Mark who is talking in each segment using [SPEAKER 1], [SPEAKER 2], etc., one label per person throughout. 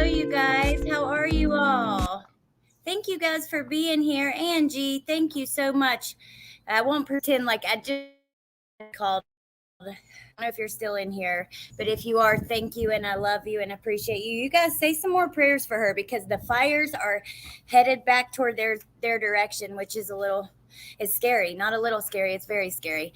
[SPEAKER 1] you guys. How are you all? Thank you guys for being here. Angie, thank you so much. I won't pretend like I just called. I don't know if you're still in here, but if you are, thank you, and I love you and appreciate you. You guys say some more prayers for her because the fires are headed back toward their direction, which is it's scary. Not a little scary, it's very scary.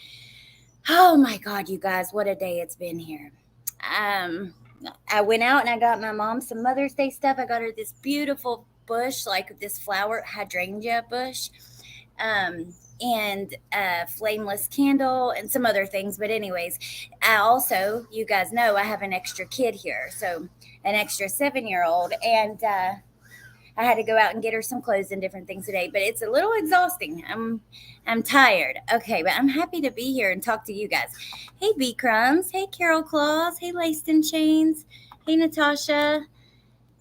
[SPEAKER 1] Oh my God, you guys, what a day it's been here. I went out and I got my mom some Mother's Day stuff. I got her this beautiful bush, like this flower hydrangea bush. And a flameless candle and some other things. But anyways, I also, you guys know, I have an extra kid here. So an extra 7-year-old. And I had to go out and get her some clothes and different things today. But it's a little exhausting. I'm tired. Okay, but I'm happy to be here and talk to you guys. Hey, B Crumbs. Hey, Carol Claus. Hey, Laced in Chains. Hey, Natasha.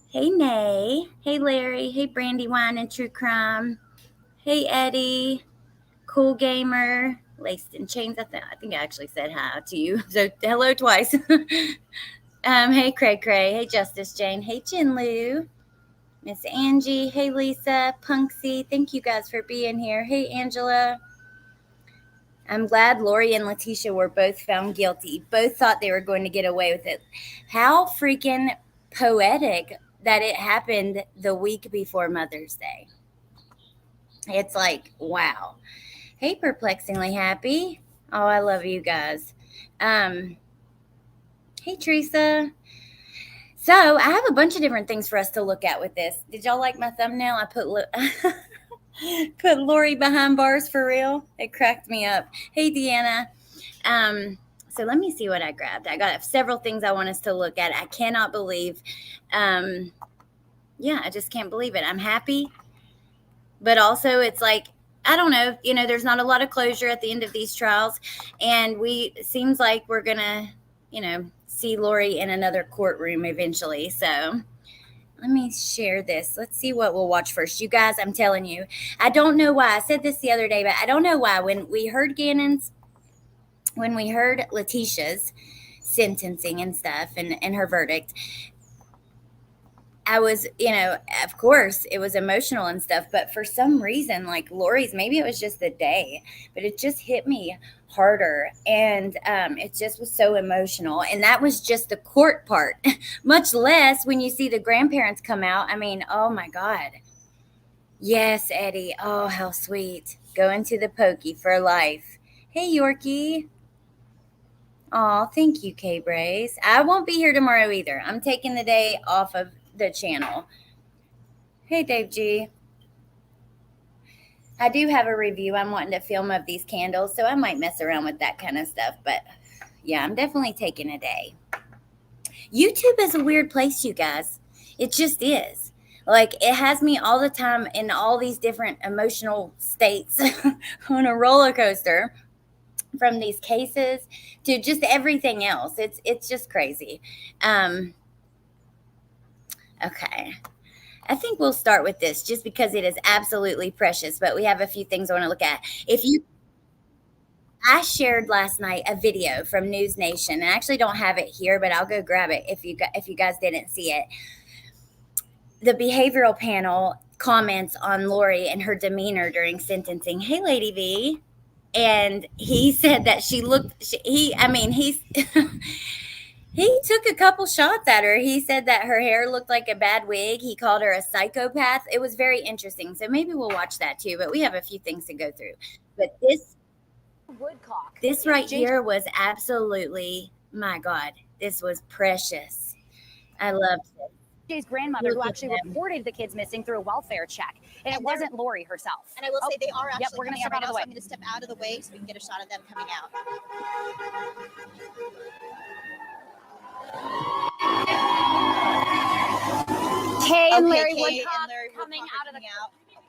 [SPEAKER 1] Hey, Nay. Hey, Larry. Hey, Brandywine and True Crime. Hey, Eddie. Cool Gamer, Laced in Chains. I think I actually said hi to you. So hello twice. Hey Cray Cray. Hey Justice Jane. Hey Jin Lu. Miss Angie. Hey Lisa. Punksy. Thank you guys for being here. Hey Angela. I'm glad Lori and Letitia were both found guilty. Both thought they were going to get away with it. How freaking poetic that it happened the week before Mother's Day. It's like, wow. Hey, Perplexingly Happy. Oh, I love you guys. Hey, Teresa. So I have a bunch of different things for us to look at with this. Did y'all like my thumbnail? I put put Lori behind bars for real. It cracked me up. Hey, Deanna. So let me see what I grabbed. I got several things I want us to look at. I cannot believe. I just can't believe it. I'm happy. But also it's like, I don't know, there's not a lot of closure at the end of these trials. And seems like we're going to, see Lori in another courtroom eventually. So let me share this. Let's see what we'll watch first. You guys, I'm telling you, I don't know why. I said this the other day, but I don't know why. When we heard Letitia's sentencing and stuff and her verdict, I was, of course it was emotional and stuff, but for some reason, like Lori's, maybe it was just the day, but it just hit me harder. And it just was so emotional. And that was just the court part, much less when you see the grandparents come out. I mean, oh my God. Yes, Eddie. Oh, how sweet. Going to the pokey for life. Hey, Yorkie. Oh, thank you, K-Brace. I won't be here tomorrow either. I'm taking the day off of the channel. Hey, Dave G. I do have a review I'm wanting to film of these candles, so I might mess around with that kind of stuff. But yeah, I'm definitely taking a day. YouTube is a weird place, you guys. It just is. Like, it has me all the time in all these different emotional states on a roller coaster, from these cases to just everything else. It's just crazy. Okay. I think we'll start with this just because it is absolutely precious, but we have a few things I want to look at. I shared last night a video from News Nation, and I actually don't have it here, but I'll go grab it if you guys didn't see it. The behavioral panel comments on Lori and her demeanor during sentencing. Hey, Lady V. And he said that he took a couple shots at her. He said that her hair looked like a bad wig. He called her a psychopath. It was very interesting. So maybe we'll watch that too, but we have a few things to go through. But this right here was absolutely, my God, this was precious. I loved it.
[SPEAKER 2] Jay's grandmother, who actually reported the kids missing through a welfare check, and it wasn't Lori herself.
[SPEAKER 3] And I will say they are actually.
[SPEAKER 2] Yep, we're going to step out of the way.
[SPEAKER 3] So I'm going to step out of the way so we can get a shot of them coming out.
[SPEAKER 2] Kay and Larry Woodcock coming out of the.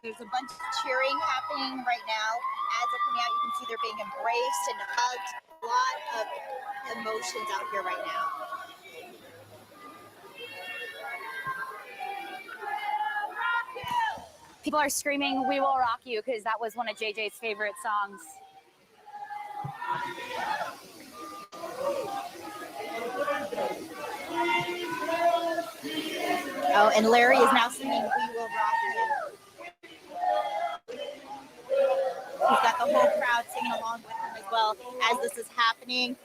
[SPEAKER 3] There's a bunch of cheering happening right now. As they're coming out, you can see they're being embraced and hugged. A lot of emotions out here right now.
[SPEAKER 2] People are screaming, "We will rock you," because that was one of JJ's favorite songs.
[SPEAKER 3] Oh, and Larry is now singing "We Will Rock You." He's got the whole crowd singing along with him as well as this is happening.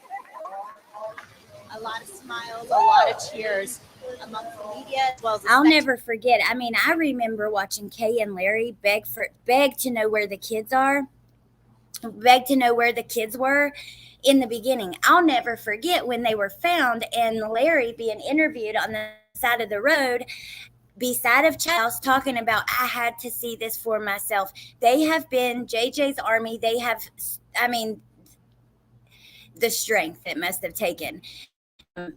[SPEAKER 3] A lot of smiles, a lot of cheers amongst the media as well as the
[SPEAKER 1] I'll
[SPEAKER 3] spectators.
[SPEAKER 1] never forget. I mean, I remember watching Kay and Larry beg to know where the kids are, beg to know where the kids were in the beginning. I'll never forget when they were found and Larry being interviewed on the side of the road beside of Child's talking about, I had to see this for myself. They have been JJ's army. They have, I mean, the strength it must have taken.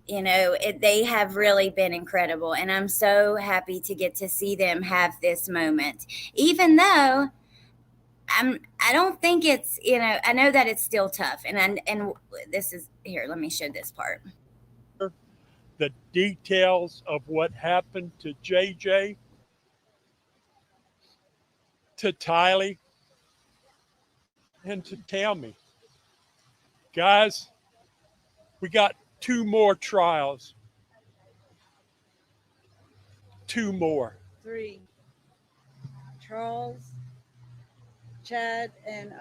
[SPEAKER 1] They have really been incredible. And I'm so happy to get to see them have this moment, even though I don't think it's, I know that it's still tough. And this is here. Let me show this part.
[SPEAKER 4] The details of what happened to JJ, to Tylee, and to Tammy. Guys, we got 2 more trials. 2 more.
[SPEAKER 5] 3. Charles, Chad, and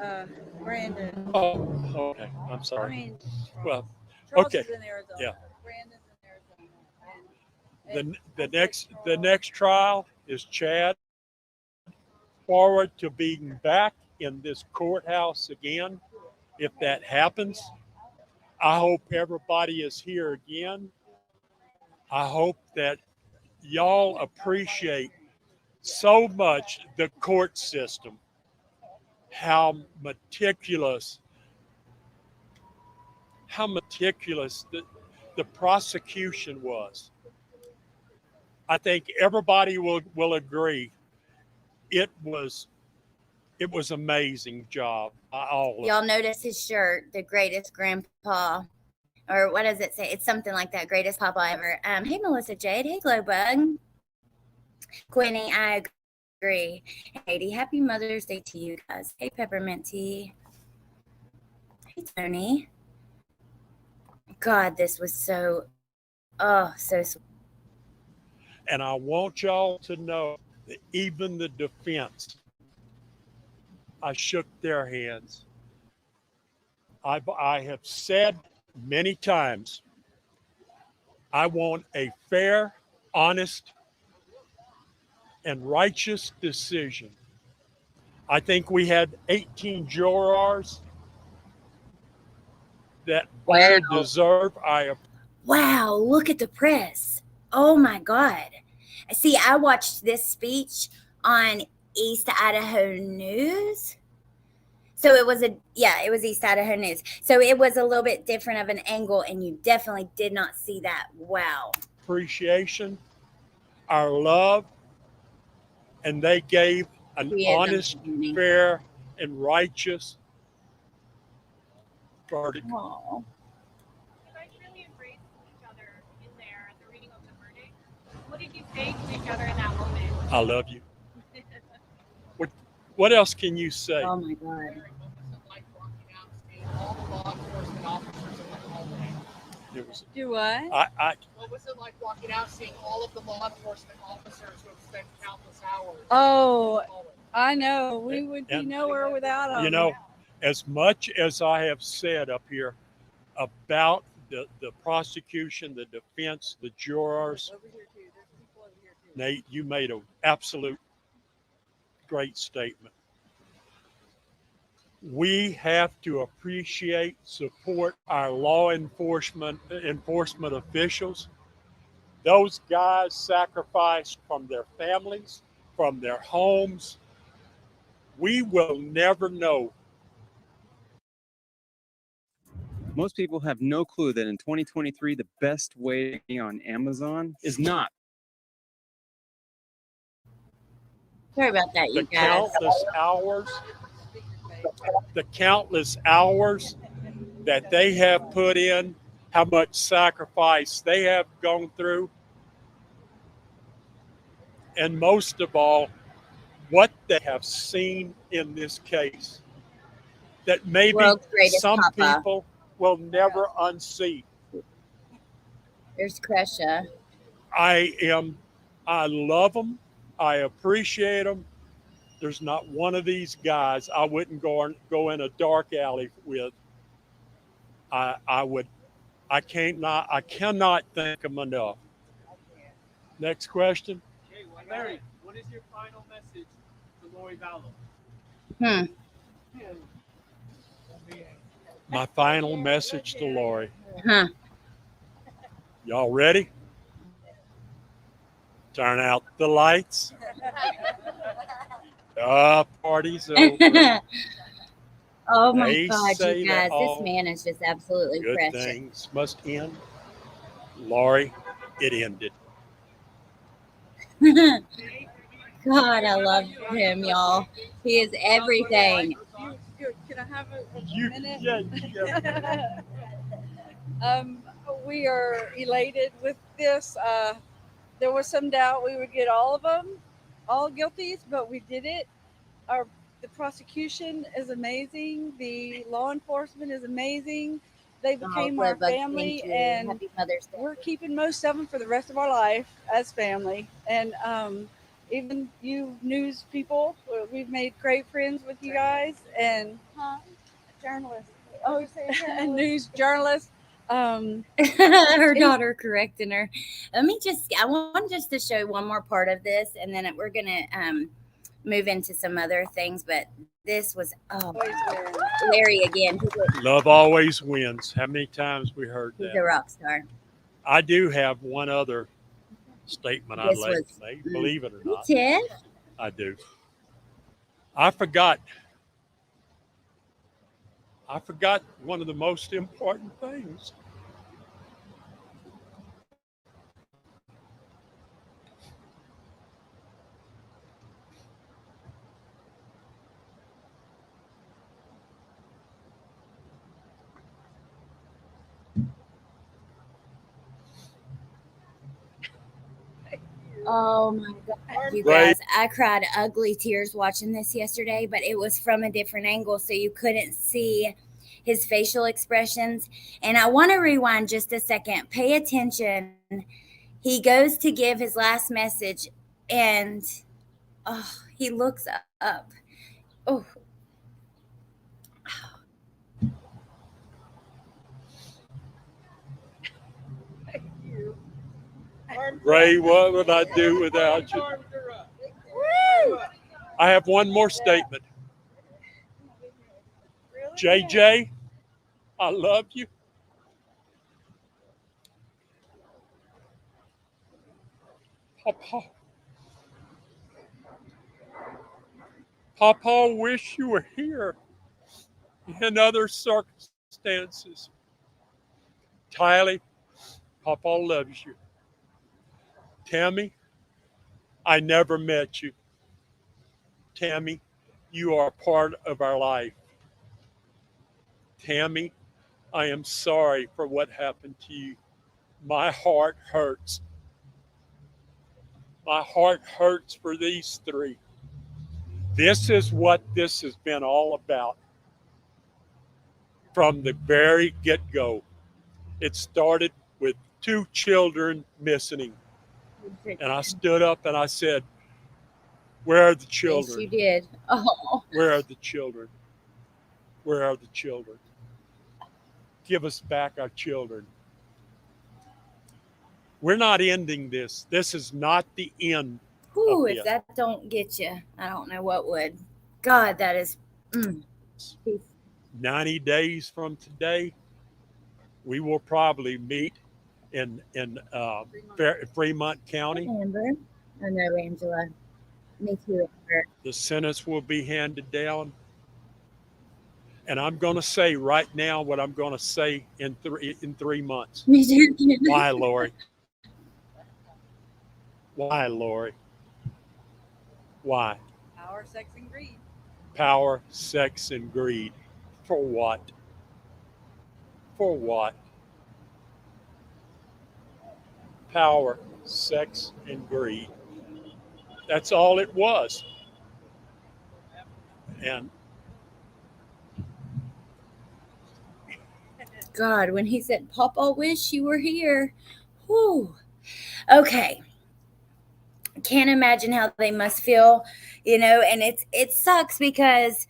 [SPEAKER 5] Brandon.
[SPEAKER 4] Oh, okay. I'm
[SPEAKER 5] I
[SPEAKER 4] sorry.
[SPEAKER 5] mean,
[SPEAKER 4] Well,
[SPEAKER 5] Charles
[SPEAKER 4] okay.
[SPEAKER 5] is in Arizona.
[SPEAKER 4] Yeah.
[SPEAKER 5] Brandon's in Arizona.
[SPEAKER 4] The next trial is Chad. Forward to being back in this courthouse again. If that happens, I hope everybody is here again. I hope that y'all appreciate so much the court system, how meticulous the prosecution was. I think everybody will agree it was amazing job by all of them.
[SPEAKER 1] Y'all notice his shirt, the greatest grandpa, or what does it say? It's something like that, greatest papa ever. Hey, Melissa Jade. Hey, Glowbug. Quinny, I agree. Hey, Katie, happy Mother's Day to you guys. Hey, Peppermint Tea. Hey, Tony. God, this was so sweet.
[SPEAKER 4] And I want y'all to know that even the defense, I shook their hands. I have said many times, I want a fair, honest, and righteous decision. I think we had 18 jurors that all deserve.
[SPEAKER 1] Wow, look at the press. Oh my God. See, I watched this speech on East Idaho News. So it was East Idaho News. So it was a little bit different of an angle, and you definitely did not see that. Wow.
[SPEAKER 4] Appreciation, our love, and they gave an honest, fair, and righteous verdict.
[SPEAKER 1] Aww.
[SPEAKER 6] You guys really embraced each other in there at the reading of the verdict. What did you say to each other in that moment?
[SPEAKER 4] I love you. What else can you say?
[SPEAKER 1] Oh my God.
[SPEAKER 4] It was,
[SPEAKER 5] Do what?
[SPEAKER 7] What was it like walking out, seeing all of the law enforcement officers who have spent countless hours?
[SPEAKER 5] Oh, I know. We would be nowhere without them.
[SPEAKER 4] you know, as much as I have said up here about the prosecution, the defense, the jurors,
[SPEAKER 5] Over here too. There's people over here too.
[SPEAKER 4] Nate, you made an absolute great statement. We have to appreciate, support our law enforcement officials. Those guys sacrificed from their families, from their homes. We will never know.
[SPEAKER 8] Most people have no clue that in 2023, the best way to be on Amazon is not.
[SPEAKER 1] Sorry about that, you guys.
[SPEAKER 4] The countless hours that they have put in, how much sacrifice they have gone through, and most of all, what they have seen in this case that maybe some people will never unsee.
[SPEAKER 1] There's Kresha.
[SPEAKER 4] I am I love them. I appreciate them. There's not one of these guys I wouldn't go in a dark alley with. I cannot thank them enough. Next question.
[SPEAKER 7] Okay, well, Larry, what is your final message to Lori Vallow?
[SPEAKER 4] My final message to Lori.
[SPEAKER 1] Huh.
[SPEAKER 4] Y'all ready? Turn out the lights. Party's over.
[SPEAKER 1] Oh my
[SPEAKER 4] They
[SPEAKER 1] God,
[SPEAKER 4] say
[SPEAKER 1] you
[SPEAKER 4] that
[SPEAKER 1] guys, this
[SPEAKER 4] all
[SPEAKER 1] man is just absolutely
[SPEAKER 4] good
[SPEAKER 1] precious.
[SPEAKER 4] things must end. Lori, it ended.
[SPEAKER 1] God, I love him, y'all. He is everything.
[SPEAKER 5] Can I have a
[SPEAKER 4] You,
[SPEAKER 5] minute?
[SPEAKER 4] yeah.
[SPEAKER 5] We are elated with this. There was some doubt we would get all of them, all guilties, but we did it. The prosecution is amazing. The law enforcement is amazing. They became our family, and
[SPEAKER 1] Happy Mother's Day.
[SPEAKER 5] we're keeping most of them for the rest of our life as family. And even you news people, we've made great friends with you guys, and journalists. Oh, and news journalists.
[SPEAKER 1] Her daughter correcting her. I want just to show one more part of this, and then we're gonna move into some other things. But this was Larry again.
[SPEAKER 4] Love always wins. How many times we heard
[SPEAKER 1] He's
[SPEAKER 4] that?
[SPEAKER 1] a rock star.
[SPEAKER 4] I do have one other statement I'd like to make. Believe it or not,
[SPEAKER 1] Tiff?
[SPEAKER 4] I do. I forgot one of the most important things.
[SPEAKER 1] Oh my God, you guys. I cried ugly tears watching this yesterday, but it was from a different angle, so you couldn't see his facial expressions. And I want to rewind just a second. Pay attention. He goes to give his last message, and he looks up. Oh.
[SPEAKER 4] Ray, what would I do without you? I have one more statement. JJ, I love you. Papa wish you were here in other circumstances. Tylee, Papa loves you. Tammy, I never met you. Tammy, you are part of our life. Tammy, I am sorry for what happened to you. My heart hurts. My heart hurts for these three. This is what this has been all about from the very get-go. It started with 2 children missing. And I stood up and I said, where are the children?
[SPEAKER 1] Yes, you did. Oh.
[SPEAKER 4] Where are the children? Where are the children? Give us back our children. We're not ending this. This is not the end.
[SPEAKER 1] Ooh, if that don't get you, I don't know what would. God, that is
[SPEAKER 4] 90 days from today, we will probably meet in Fremont County.
[SPEAKER 1] Amber. I know, Angela. Me too, Amber.
[SPEAKER 4] The sentence will be handed down. And I'm going to say right now what I'm going to say in 3 months.
[SPEAKER 1] Me too.
[SPEAKER 4] Why, Lori? Why, Lori? Why?
[SPEAKER 5] Power, sex, and greed.
[SPEAKER 4] Power, sex, and greed. For what? For what? Power, sex, and greed. That's all it was. And
[SPEAKER 1] God, when he said, Papa, wish you were here. Whew. Okay. can't imagine how they must feel, and it sucks because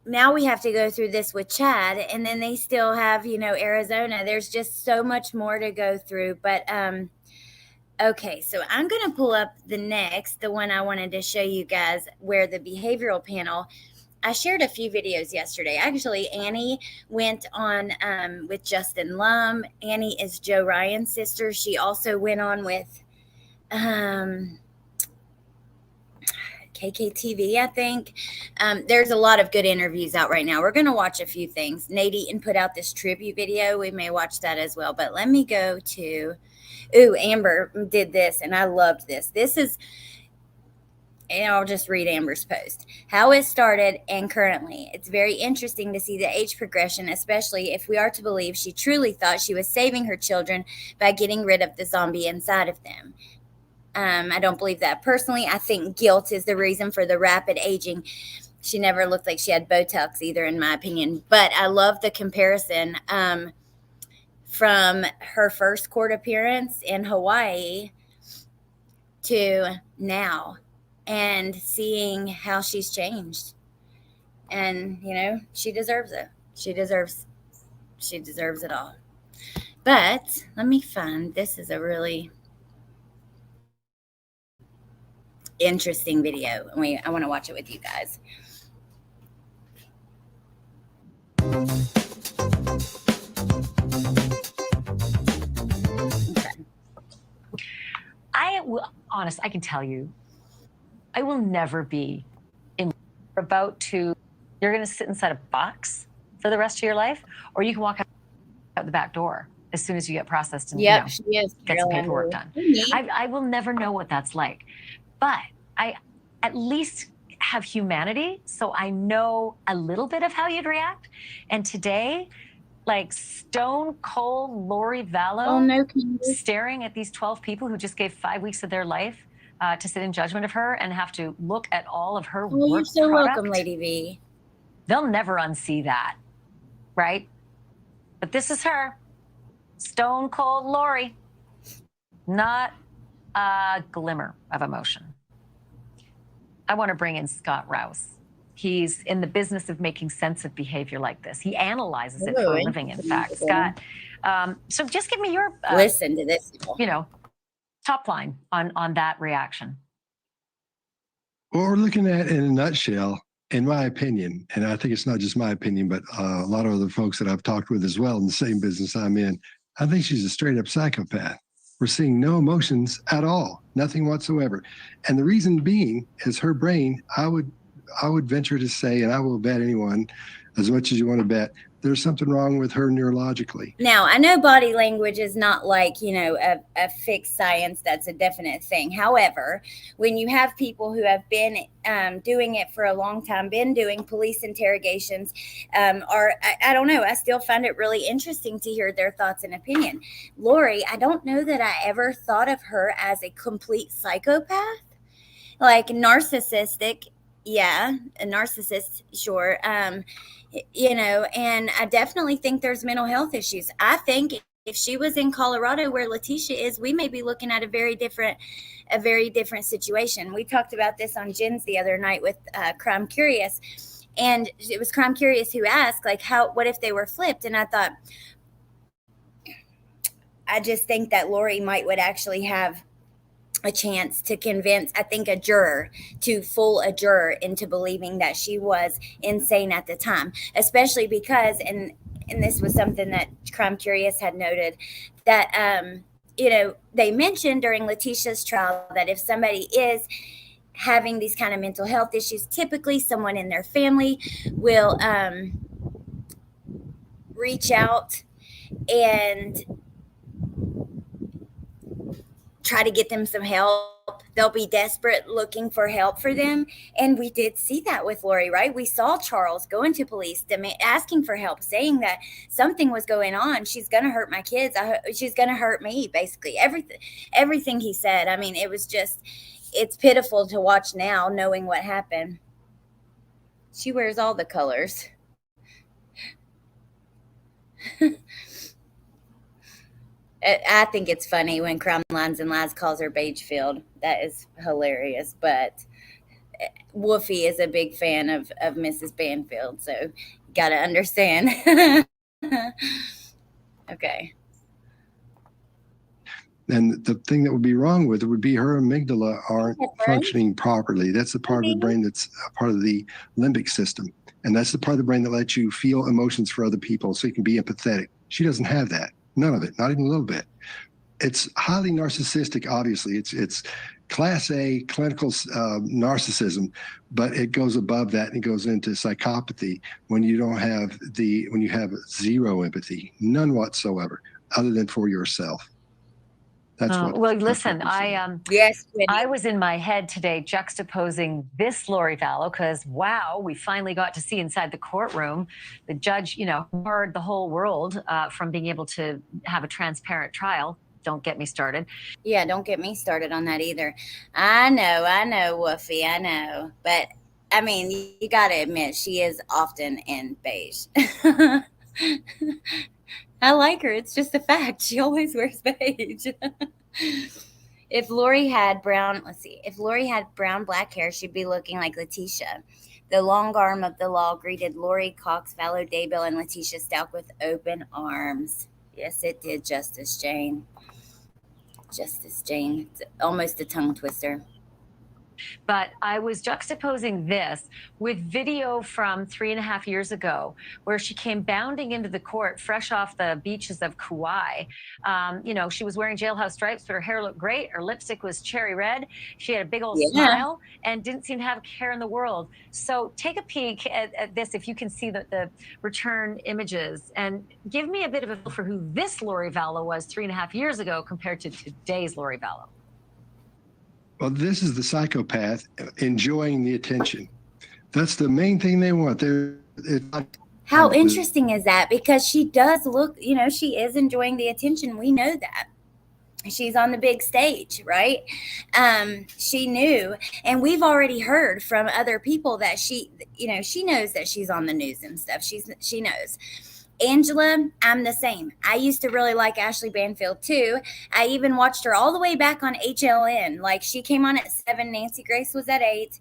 [SPEAKER 1] now we have to go through this with Chad, and then they still have, Arizona. There's just so much more to go through. But okay, so I'm going to pull up the one I wanted to show you guys, where the behavioral panel, I shared a few videos yesterday. Actually, Annie went on with Justin Lum. Annie is Joe Ryan's sister. She also went on with KKTV, I think. There's a lot of good interviews out right now. We're going to watch a few things. Nate Eaton put out this tribute video. We may watch that as well. But let me go to, Amber did this, and I loved this. This is, and I'll just read Amber's post. How it started and currently. It's very interesting to see the age progression, especially if we are to believe she truly thought she was saving her children by getting rid of the zombie inside of them. I don't believe that personally. I think guilt is the reason for the rapid aging. She never looked like she had Botox either, in my opinion. But I love the comparison from her first court appearance in Hawaii to now, and seeing how she's changed. And, she deserves it. She deserves it all. But let me find, this is a really interesting video. I want to watch it with you guys.
[SPEAKER 9] Okay. I can tell you, I will never be you're going to sit inside a box for the rest of your life, or you can walk out the back door as soon as you get processed and
[SPEAKER 1] She is
[SPEAKER 9] get some paperwork done. I will never know what that's like, but I at least have humanity, so I know a little bit of how you'd react. And today, like stone cold Lori Vallow staring at these 12 people who just gave 5 weeks of their life to sit in judgment of her and have to look at all of her work
[SPEAKER 1] you're so
[SPEAKER 9] product.
[SPEAKER 1] welcome, Lady V.
[SPEAKER 9] They'll never unsee that, right? But this is her, stone cold Lori, not a glimmer of emotion. I want to bring in Scott Rouse. He's in the business of making sense of behavior like this. He analyzes it for a living, in fact. Scott, so just give me your
[SPEAKER 1] listen to this,
[SPEAKER 9] top line on that reaction.
[SPEAKER 10] What we're looking at in a nutshell, in my opinion, and I think it's not just my opinion, but a lot of other folks that I've talked with as well in the same business I'm in, I think she's a straight up psychopath. We're seeing no emotions at all, nothing whatsoever. And the reason being is her brain, I would venture to say, and I will bet anyone as much as you want to bet, there's something wrong with her neurologically.
[SPEAKER 1] Now, I know body language is not like, a fixed science that's a definite thing. However, when you have people who have been doing it for a long time, been doing police interrogations, or I don't know, I still find it really interesting to hear their thoughts and opinion. Lori, I don't know that I ever thought of her as a complete psychopath, like narcissistic. Yeah, a narcissist, sure. And I definitely think there's mental health issues. I think if she was in Colorado where Letitia is, we may be looking at a very different situation. We talked about this on Jen's the other night with Crime Curious, and it was Crime Curious who asked, like, what if they were flipped? And I thought, I just think that Lori would actually have a chance to convince, I think, a juror to fool a juror into believing that she was insane at the time, especially because, and this was something that Crime Curious had noted, that, they mentioned during Letitia's trial that if somebody is having these kind of mental health issues, typically someone in their family will reach out and try to get them some help. They'll be desperate looking for help for them. And we did see that with Lori, right? We saw Charles going to police, asking for help, saying that something was going on. She's going to hurt my kids. She's going to hurt me, basically. Everything he said. I mean, it's pitiful to watch now, knowing what happened. She wears all the colors. I think it's funny when Crime Lines and Lies calls her Bagefield. That is hilarious. But Wolfie is a big fan of Mrs. Banfield, so you got to understand. Okay.
[SPEAKER 10] And the thing that would be wrong with it would be her amygdala aren't functioning properly. That's the part of the brain that's a part of the limbic system. And that's the part of the brain that lets you feel emotions for other people so you can be empathetic. She doesn't have that. None of it, not even a little bit. It's highly narcissistic, obviously. It's class A clinical narcissism, but it goes above that and it goes into psychopathy when you have zero empathy, none whatsoever, other than for yourself. That's what.
[SPEAKER 9] Well, listen,
[SPEAKER 1] Yes,
[SPEAKER 9] I was in my head today juxtaposing this Lori Vallow because, wow, we finally got to see inside the courtroom. The judge, barred the whole world from being able to have a transparent trial. Don't get me started.
[SPEAKER 1] Yeah, don't get me started on that either. I know, Woofy, I know. But, I mean, you got to admit, she is often in beige. I like her. It's just a fact. She always wears beige. If Lori had brown black hair, she'd be looking like Letitia. The long arm of the law greeted Lori, Cox, Vallow, Daybell, and Letitia Stalk with open arms. Yes, it did, Justice Jane. Justice Jane. It's almost a tongue twister.
[SPEAKER 9] But I was juxtaposing this with video from 3.5 years ago, where she came bounding into the court fresh off the beaches of Kauai. She was wearing jailhouse stripes, but her hair looked great. Her lipstick was cherry red. She had a big old smile and didn't seem to have a care in the world. So take a peek at this if you can see the return images and give me a bit of a feel for who this Lori Vallow was 3.5 years ago compared to today's Lori Vallow.
[SPEAKER 10] Well, this is the psychopath enjoying the attention. That's the main thing they want.
[SPEAKER 1] How interesting is that? Because she does look, she is enjoying the attention. We know that. She's on the big stage, right? She knew, and we've already heard from other people that she knows that she's on the news and stuff. She knows. Angela, I'm the same. I used to really like Ashley Banfield too. I even watched her all the way back on HLN. Like she came on at 7, Nancy Grace was at 8,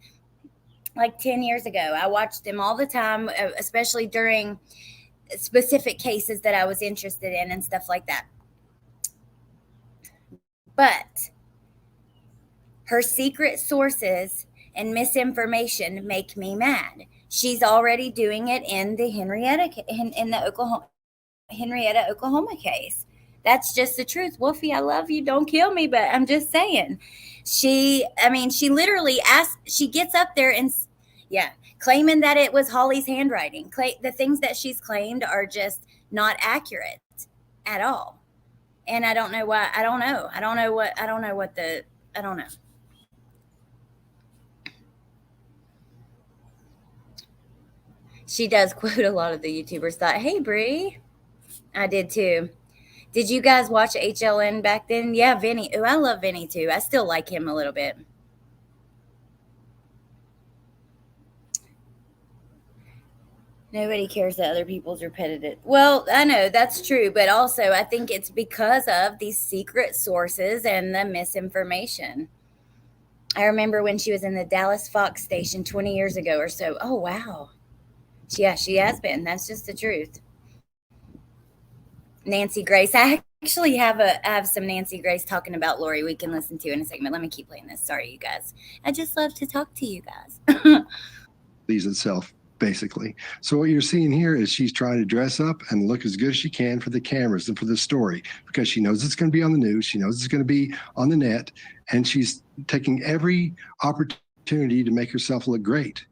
[SPEAKER 1] like 10 years ago. I watched them all the time, especially during specific cases that I was interested in and stuff like that. But her secret sources and misinformation make me mad. She's already doing it in the Henrietta, Oklahoma case. That's just the truth. Wolfie, I love you. Don't kill me, but I'm just saying. She literally she gets up there and, claiming that it was Holly's handwriting. The things that she's claimed are just not accurate at all. And I don't know why. I don't know. She does quote a lot of the YouTubers. Thought, hey, Bree. I did too. Did you guys watch HLN back then? Yeah, Vinny. Oh, I love Vinny too. I still like him a little bit. Nobody cares that other people's repetitive. Well, I know that's true, but also I think it's because of these secret sources and the misinformation. I remember when she was in the Dallas Fox station 20 years ago or so. Oh, wow. Yeah, she has been. That's just the truth. Nancy Grace. I actually have some Nancy Grace talking about Lori we can listen to in a segment. Let me keep playing this. Sorry, you guys. I just love to talk to you guys.
[SPEAKER 10] Leaves itself, basically. So what you're seeing here is she's trying to dress up and look as good as she can for the cameras and for the story because she knows it's going to be on the news. She knows it's going to be on the net. And she's taking every opportunity to make herself look great.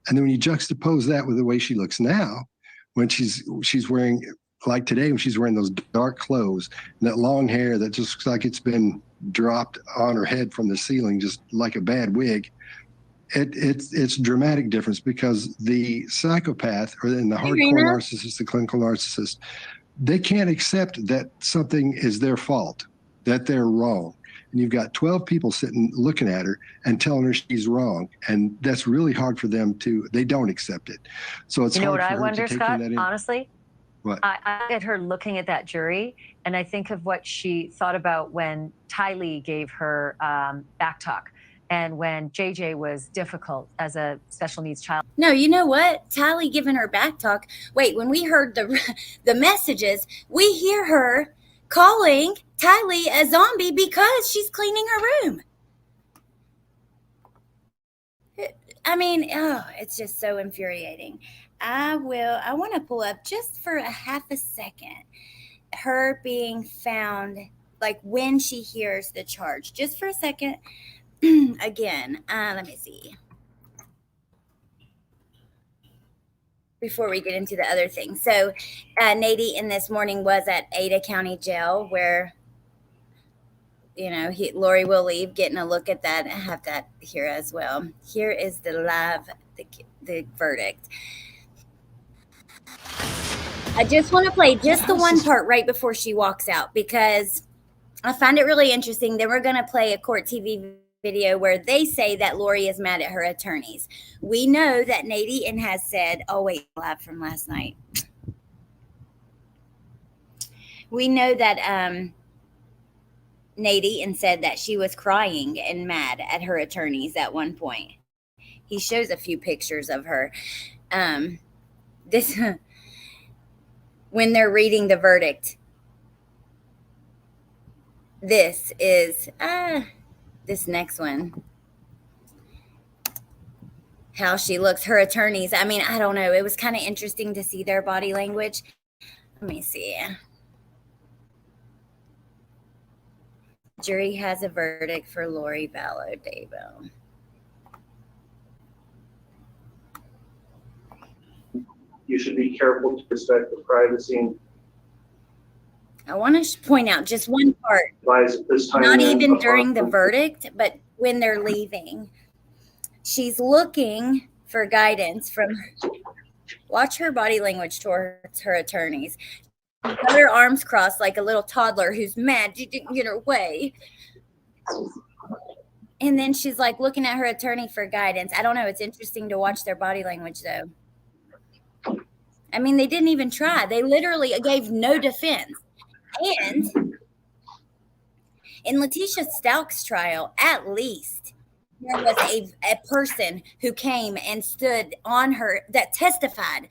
[SPEAKER 10] And then when you juxtapose that with the way she looks now, when she's wearing, like today, when she's wearing those dark clothes and that long hair that just looks like it's been dropped on her head from the ceiling, just like a bad wig, it's a dramatic difference because the psychopath or in the hardcore narcissist, the clinical narcissist, they can't accept that something is their fault, that they're wrong. And you've got 12 people sitting looking at her and telling her she's wrong. And that's really hard for them they don't accept it. So it's hard for her to take that in.
[SPEAKER 9] Honestly,
[SPEAKER 10] What?
[SPEAKER 9] I get her looking at that jury, and I think of what she thought about when Tylee gave her back talk, and when JJ was difficult as a special needs child.
[SPEAKER 1] No, you know what? Tally giving her back talk. Wait, when we heard the messages, we hear her calling Tylee a zombie because she's cleaning her room. I mean, oh, it's just so infuriating. I want to pull up just for a half a second her being found, like when she hears the charge, just for a second. Again, let me see. Before we get into the other thing. So Nady in this morning was at Ada County Jail where, you know, Lori will leave, getting a look at that. I have that here as well. Here is the live, the verdict. I just want to play just the one part right before she walks out because I find it really interesting. Then we're going to play a court TV video where they say that Lori is mad at her attorneys. We know that Nady has said, oh wait, live from last night. We know that Nady said that she was crying and mad at her attorneys at one point. He shows a few pictures of her. This when they're reading the verdict. This is this next one. How she looks, her attorneys. I mean, I don't know. It was kind of interesting to see their body language. Let me see. Jury has a verdict for Lori Vallow Daybell.
[SPEAKER 11] You should be careful to respect the privacy.
[SPEAKER 1] I want to point out just one part.
[SPEAKER 11] This time
[SPEAKER 1] not even during the verdict, but when they're leaving. She's looking for guidance from, watch her body language towards her attorneys. She's got her arms crossed like a little toddler who's mad you didn't get her way. And then she's like looking at her attorney for guidance. I don't know. It's interesting to watch their body language though. I mean, they didn't even try. They literally gave no defense. And in Letitia Stalk's trial, at least there was a person who came and stood on her, that testified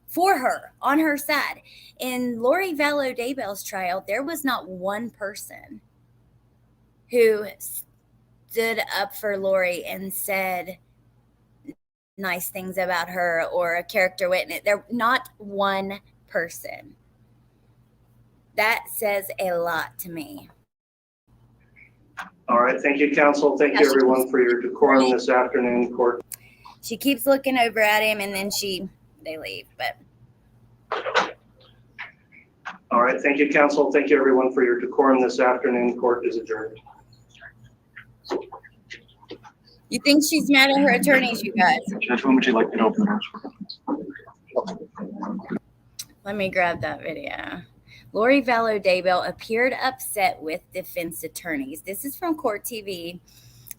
[SPEAKER 1] for her on her side. In Lori Vallow Daybell's trial, there was not one person who stood up for Lori and said nice things about her or a character witness. There, not one person. That says a lot to me.
[SPEAKER 11] All right. Thank you, counsel. Thank you, everyone, for your decorum this afternoon in court.
[SPEAKER 1] She keeps looking over at him, and then they leave. But
[SPEAKER 11] all right. Thank you, counsel. Thank you, everyone, for your decorum this afternoon. Court is adjourned.
[SPEAKER 1] You think she's mad at her attorneys, you guys?
[SPEAKER 11] Judge, when would you like me to open the doors?
[SPEAKER 1] Let me grab that video. Lori Vallow Daybell appeared upset with defense attorneys. This is from Court TV.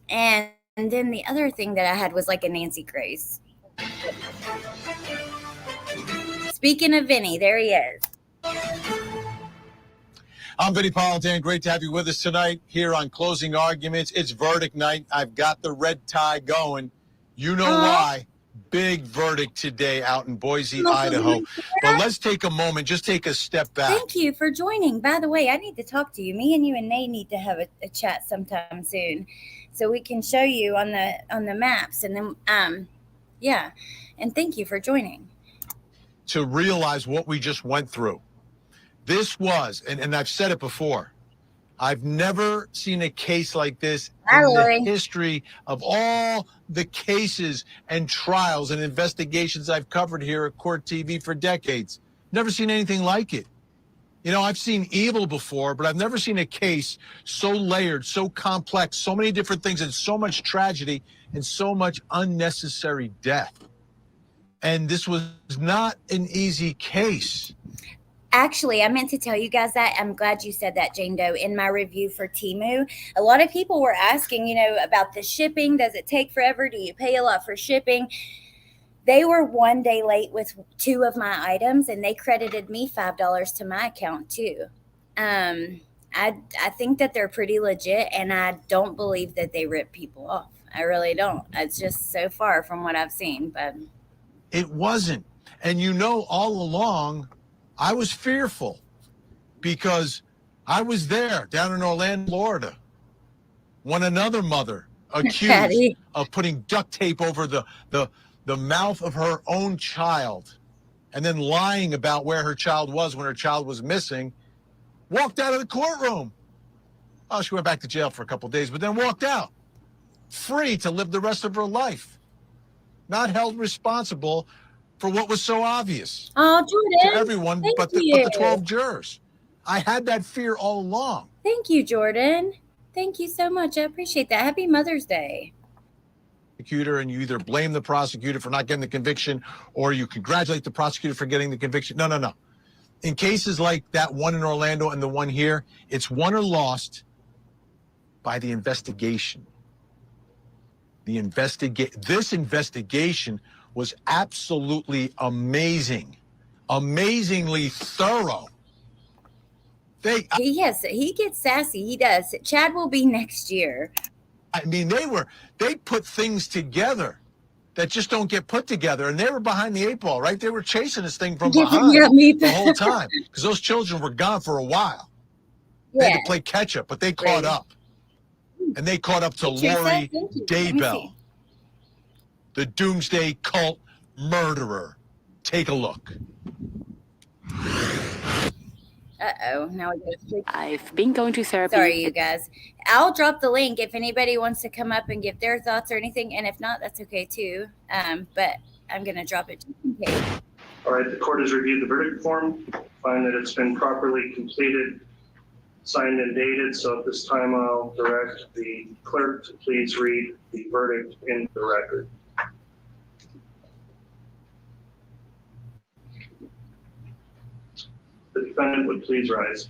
[SPEAKER 1] And then the other thing that I had was like a Nancy Grace. Speaking of Vinny, there he is.
[SPEAKER 12] I'm Vinny Politan. Great to have you with us tonight here on Closing Arguments. It's verdict night. I've got the red tie going. You know why. Big verdict today out in Boise, Idaho. But let's take a moment, just take a step back.
[SPEAKER 1] Thank you for joining. By the way, I need to talk to you. Me and you and Nate need to have a chat sometime soon so we can show you on the maps. And then, yeah. And thank you for joining.
[SPEAKER 12] To realize what we just went through. This was, and I've said it before, I've never seen a case like this in the history of all the cases and trials and investigations I've covered here at Court TV for decades. Never seen anything like it. You know, I've seen evil before, but I've never seen a case so layered, so complex, so many different things, and so much tragedy and so much unnecessary death. And this was not an easy case.
[SPEAKER 1] Actually, I meant to tell you guys that. I'm glad you said that, Jane Doe. In my review for Temu, a lot of people were asking, about the shipping. Does it take forever? Do you pay a lot for shipping? They were one day late with 2 of my items, and they credited me $5 to my account too. I think that they're pretty legit, and I don't believe that they rip people off. I really don't. It's just so far from what I've seen, but
[SPEAKER 12] It wasn't. And you know, all along, I was fearful because I was there down in Orlando, Florida, when another mother accused of putting duct tape over the mouth of her own child and then lying about where her child was when her child was missing, walked out of the courtroom. Oh, she went back to jail for a couple of days, but then walked out, free to live the rest of her life, not held responsible for what was so obvious
[SPEAKER 1] Jordan,
[SPEAKER 12] to everyone but the 12 jurors. I had that fear all along.
[SPEAKER 1] Thank you, Jordan. Thank you so much. I appreciate that. Happy Mother's Day.
[SPEAKER 12] Prosecutor, and you either blame the prosecutor for not getting the conviction or you congratulate the prosecutor for getting the conviction. No. In cases like that one in Orlando and the one here, it's won or lost by the investigation. This investigation was absolutely amazing, amazingly thorough.
[SPEAKER 1] He gets sassy. He does. Chad will be next year.
[SPEAKER 12] I mean, they put things together that just don't get put together, and they were behind the 8 ball, right? They were chasing this thing from behind the whole time because those children were gone for a while. They had to play catch up, but they caught up, and they caught up to Lori Daybell, the doomsday cult murderer. Take a look.
[SPEAKER 1] Now we go.
[SPEAKER 13] I've been going to therapy.
[SPEAKER 1] Sorry, you guys. I'll drop the link if anybody wants to come up and give their thoughts or anything, and if not, that's okay too. But I'm gonna drop it just in case.
[SPEAKER 11] All right, the court has reviewed the verdict form, find that it's been properly completed, signed and dated. So at this time, I'll direct the clerk to please read the verdict into the record. The defendant would please rise.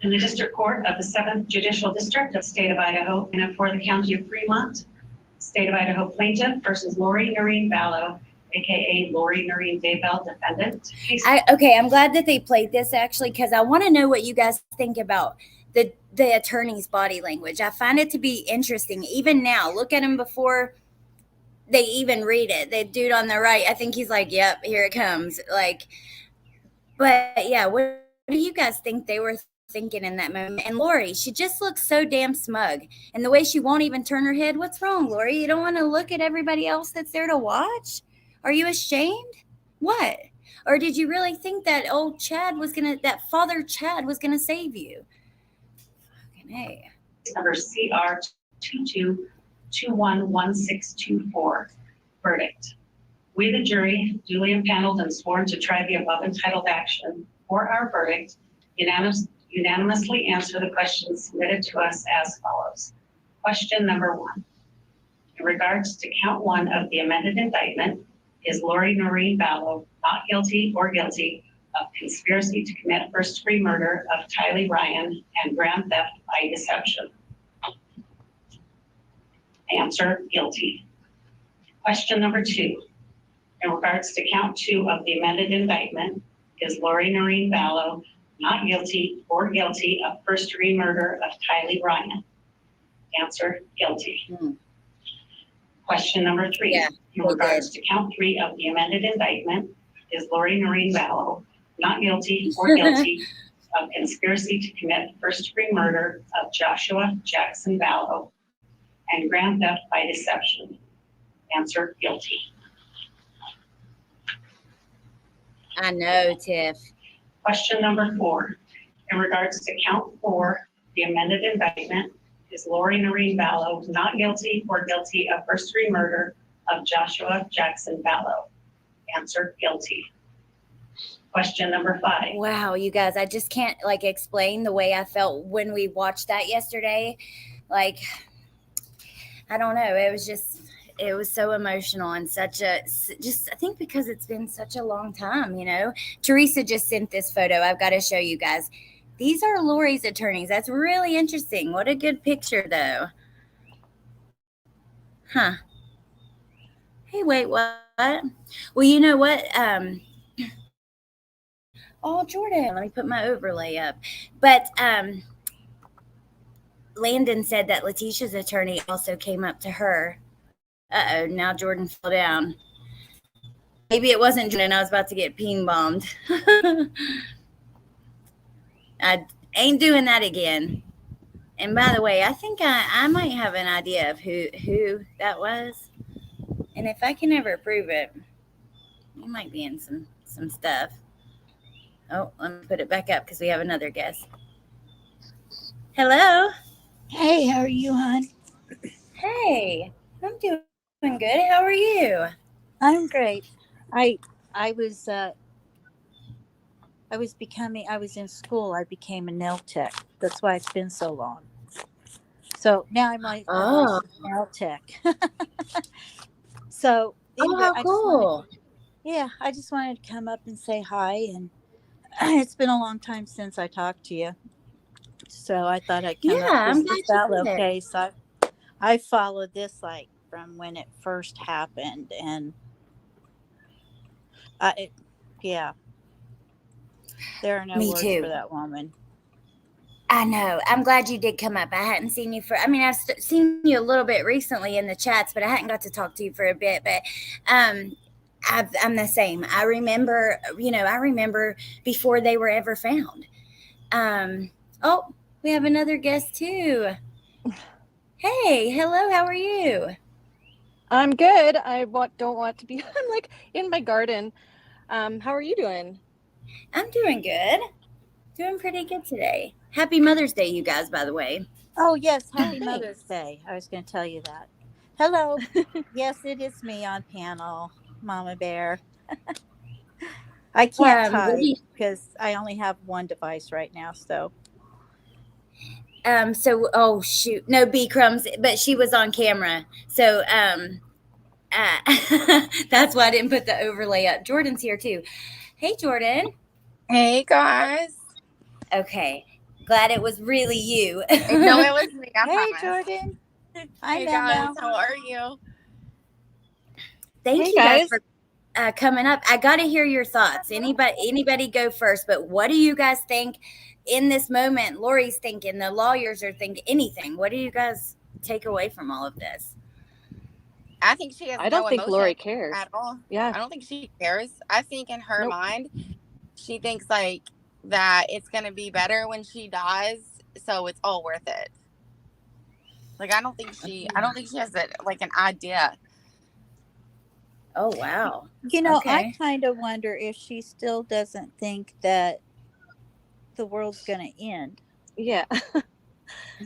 [SPEAKER 14] In the District Court of the 7th Judicial District of State of Idaho and for the County of Fremont, State of Idaho plaintiff versus Lori Noreen Vallow, aka Lori Noreen Daybell, defendant.
[SPEAKER 1] I'm glad that they played this actually, because I want to know what you guys think about the attorney's body language. I find it to be interesting. Even now, look at him before they even read it. The dude on the right, I think he's like, yep, here it comes. But yeah, what do you guys think they were thinking in that moment? And Lori, she just looks so damn smug. And the way she won't even turn her head. What's wrong, Lori? You don't want to look at everybody else that's there to watch? Are you ashamed? What? Or did you really think that that Father Chad was gonna save you? Fucking hey.
[SPEAKER 14] Number CR 22211624. Verdict. We, the jury, duly impaneled and sworn to try the above entitled action for our verdict, unanimously answer the questions submitted to us as follows. Question number 1. In regards to count 1 of the amended indictment, is Lori Noreen Vallow not guilty or guilty of conspiracy to commit first-degree murder of Tylee Ryan and grand theft by deception? Answer, guilty. Question number 2. In regards to count 2 of the amended indictment, is Lori Noreen Vallow not guilty or guilty of first-degree murder of Tylee Ryan? Answer, guilty. Question number 3. In regards to count 3 of the amended indictment, is Lori Noreen Vallow not guilty or guilty of conspiracy to commit first-degree murder of Joshua Jackson Vallow and grand theft by deception? Answer, guilty.
[SPEAKER 1] I know, Tiff.
[SPEAKER 14] Question number 4. In regards to count 4, the amended indictment, is Lori Noreen Vallow not guilty or guilty of first-degree murder of Joshua Jackson Vallow? Answer, guilty. Question number 5.
[SPEAKER 1] Wow, you guys, I just can't explain the way I felt when we watched that yesterday. I don't know. It was so emotional and I think because it's been such a long time, Teresa just sent this photo. I've got to show you guys. These are Lori's attorneys. That's really interesting. What a good picture, though. Huh. Hey, wait, what? Well, you know what? Oh, Jordan, let me put my overlay up. But Landon said that Letitia's attorney also came up to her. Uh-oh, now Jordan fell down. Maybe it wasn't Jordan. I was about to get ping bombed. I ain't doing that again. And by the way, I think I might have an idea of who that was. And if I can ever prove it, you might be in some stuff. Oh, let me put it back up because we have another guest. Hello.
[SPEAKER 13] Hey, how are you, hon?
[SPEAKER 1] Hey, I'm doing good. How are you?
[SPEAKER 13] I'm great. I was in school. I became a nail tech. That's why it's been so long. So now I'm a nail tech. So anyway,
[SPEAKER 1] how cool.
[SPEAKER 13] I just wanted to come up and say hi. And it's been a long time since I talked to you. So I thought I'd come up.
[SPEAKER 1] I'm
[SPEAKER 13] This
[SPEAKER 1] glad you
[SPEAKER 13] is
[SPEAKER 1] did.
[SPEAKER 13] okay. So I followed this like from when it first happened, and there are no
[SPEAKER 1] Me
[SPEAKER 13] words
[SPEAKER 1] too.
[SPEAKER 13] for that woman.
[SPEAKER 1] I know. I'm glad you did come up. I hadn't seen you I've seen you a little bit recently in the chats, but I hadn't got to talk to you for a bit. But I'm the same. I remember before they were ever found. Oh, we have another guest too. Hey, hello. How are you?
[SPEAKER 15] I'm good. Don't want to be. I'm like in my garden. How are you doing?
[SPEAKER 1] I'm doing good. Doing pretty good today. Happy Mother's Day, you guys, by the way.
[SPEAKER 13] Oh, yes. Happy Mother's Day. I was going to tell you that. Hello. Yes, it is me on panel, Mama Bear. I can't type because I only have one device right now. So.
[SPEAKER 1] Oh, shoot. No, B Crumbs, but she was on camera. So that's why I didn't put the overlay up. Jordan's here, too. Hey, Jordan.
[SPEAKER 16] Hey, guys.
[SPEAKER 1] Okay. Glad it was really you.
[SPEAKER 16] No, it was me. I
[SPEAKER 13] Hey,
[SPEAKER 16] promise.
[SPEAKER 13] Jordan.
[SPEAKER 16] Hey, guys. How are you?
[SPEAKER 1] Thank you guys for coming up. I got to hear your thoughts. Anybody go first, but what do you guys think in this moment? Lori's thinking, the lawyers are thinking, anything. What do you guys take away from all of this?
[SPEAKER 16] I think she has
[SPEAKER 15] I don't
[SPEAKER 16] no
[SPEAKER 15] think
[SPEAKER 16] emotion
[SPEAKER 15] Lori cares
[SPEAKER 16] at all.
[SPEAKER 15] Yeah.
[SPEAKER 16] I don't think she cares. I think in her mind, she thinks like that it's going to be better when she dies. So it's all worth it. Like, I don't think she has like an idea.
[SPEAKER 1] Oh, wow.
[SPEAKER 13] I kind of wonder if she still doesn't think that the world's going to end.
[SPEAKER 15] Yeah.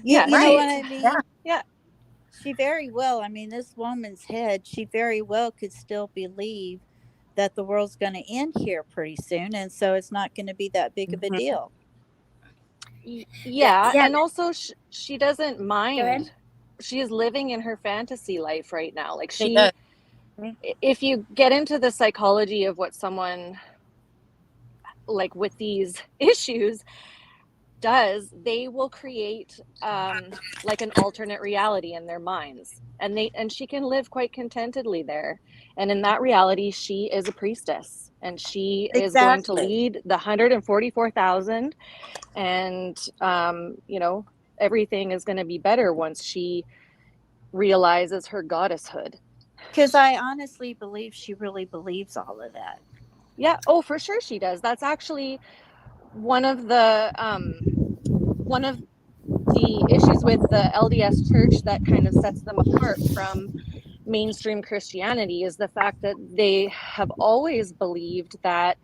[SPEAKER 13] You know what I mean?
[SPEAKER 15] Yeah.
[SPEAKER 13] She very well, this woman's head, she very well could still believe that the world's going to end here pretty soon. And so it's not going to be that big of a deal.
[SPEAKER 15] Yeah. And also she doesn't mind. She is living in her fantasy life right now. Like if you get into the psychology of what someone like with these issues does, they will create like an alternate reality in their minds, and she can live quite contentedly there. And in that reality, she is a priestess, and she is going to lead the 144,000, and everything is going to be better once she realizes her goddesshood.
[SPEAKER 13] Because I honestly believe she really believes all of that.
[SPEAKER 15] Yeah. Oh, for sure she does. That's actually one of the issues with the LDS church that kind of sets them apart from mainstream Christianity is the fact that they have always believed that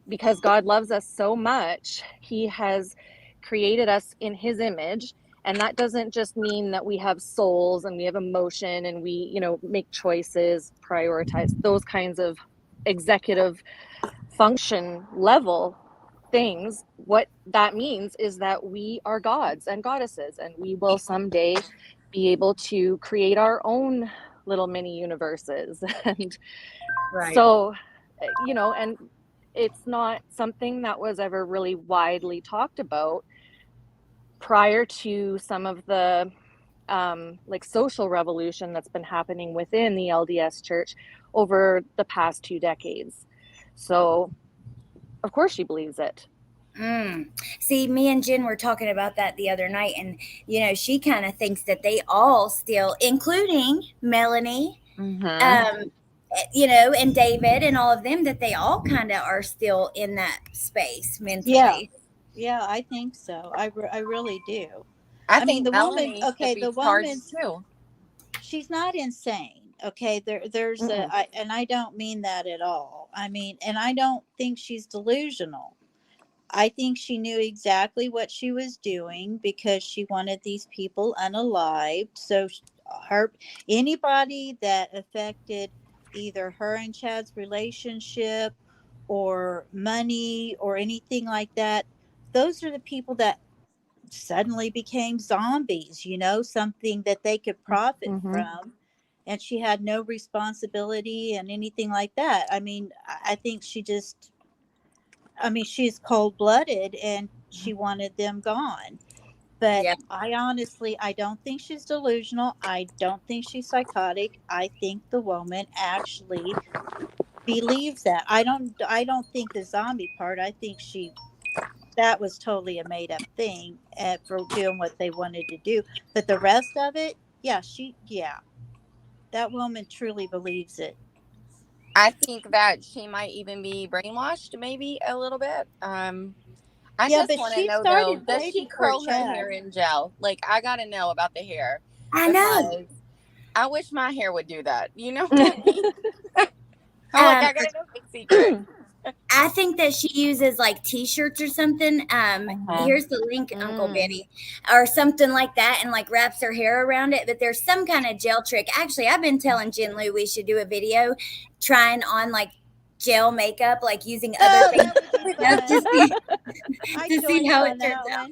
[SPEAKER 15] because God loves us so much, he has created us in his image. And that doesn't just mean that we have souls and we have emotion and we, make choices, prioritize those kinds of executive function level things. What that means is that we are gods and goddesses, and we will someday be able to create our own little mini universes. And so, and it's not something that was ever really widely talked about prior to some of the like social revolution that's been happening within the LDS Church over the past 2 decades. So, of course, she believes it.
[SPEAKER 1] See, me and Jen were talking about that the other night, and she kind of thinks that they all still, including Melanie, and David and all of them, that they all kind of are still in that space mentally.
[SPEAKER 13] Yeah, I think so. I really do.
[SPEAKER 16] I
[SPEAKER 13] mean,
[SPEAKER 16] think
[SPEAKER 13] the
[SPEAKER 16] Melanie
[SPEAKER 13] woman.
[SPEAKER 16] should
[SPEAKER 13] Okay,
[SPEAKER 16] be
[SPEAKER 13] the
[SPEAKER 16] charged
[SPEAKER 13] woman
[SPEAKER 16] too.
[SPEAKER 13] She's not insane. Okay, there's and I don't mean that at all. I mean, and I don't think she's delusional. I think she knew exactly what she was doing because she wanted these people unalived. So anybody that affected either her and Chad's relationship or money or anything like that, those are the people that suddenly became zombies, something that they could profit from. And she had no responsibility and anything like that. I mean, I think she's cold-blooded and she wanted them gone. But I don't think she's delusional. I don't think she's psychotic. I think the woman actually believes that. I don't think the zombie part. I think that was totally a made-up thing for doing what they wanted to do. But the rest of it, that woman truly believes it.
[SPEAKER 16] I think that she might even be brainwashed, maybe a little bit. I
[SPEAKER 13] Yeah,
[SPEAKER 16] just
[SPEAKER 13] but
[SPEAKER 16] want
[SPEAKER 13] she
[SPEAKER 16] to know,
[SPEAKER 13] started
[SPEAKER 16] though, does
[SPEAKER 13] way
[SPEAKER 16] she
[SPEAKER 13] before
[SPEAKER 16] curl her
[SPEAKER 13] Chad.
[SPEAKER 16] hair in gel? Like, I got to know about the hair.
[SPEAKER 1] I know.
[SPEAKER 16] Because I wish my hair would do that. You know what I mean? I got to know the secret.
[SPEAKER 1] I think that she uses like t-shirts or something. Here's the link, Uncle Benny, or something like that, and like wraps her hair around it. But there's some kind of gel trick. Actually, I've been telling Jen Lou we should do a video trying on like gel makeup, like using other things to see how it turns out.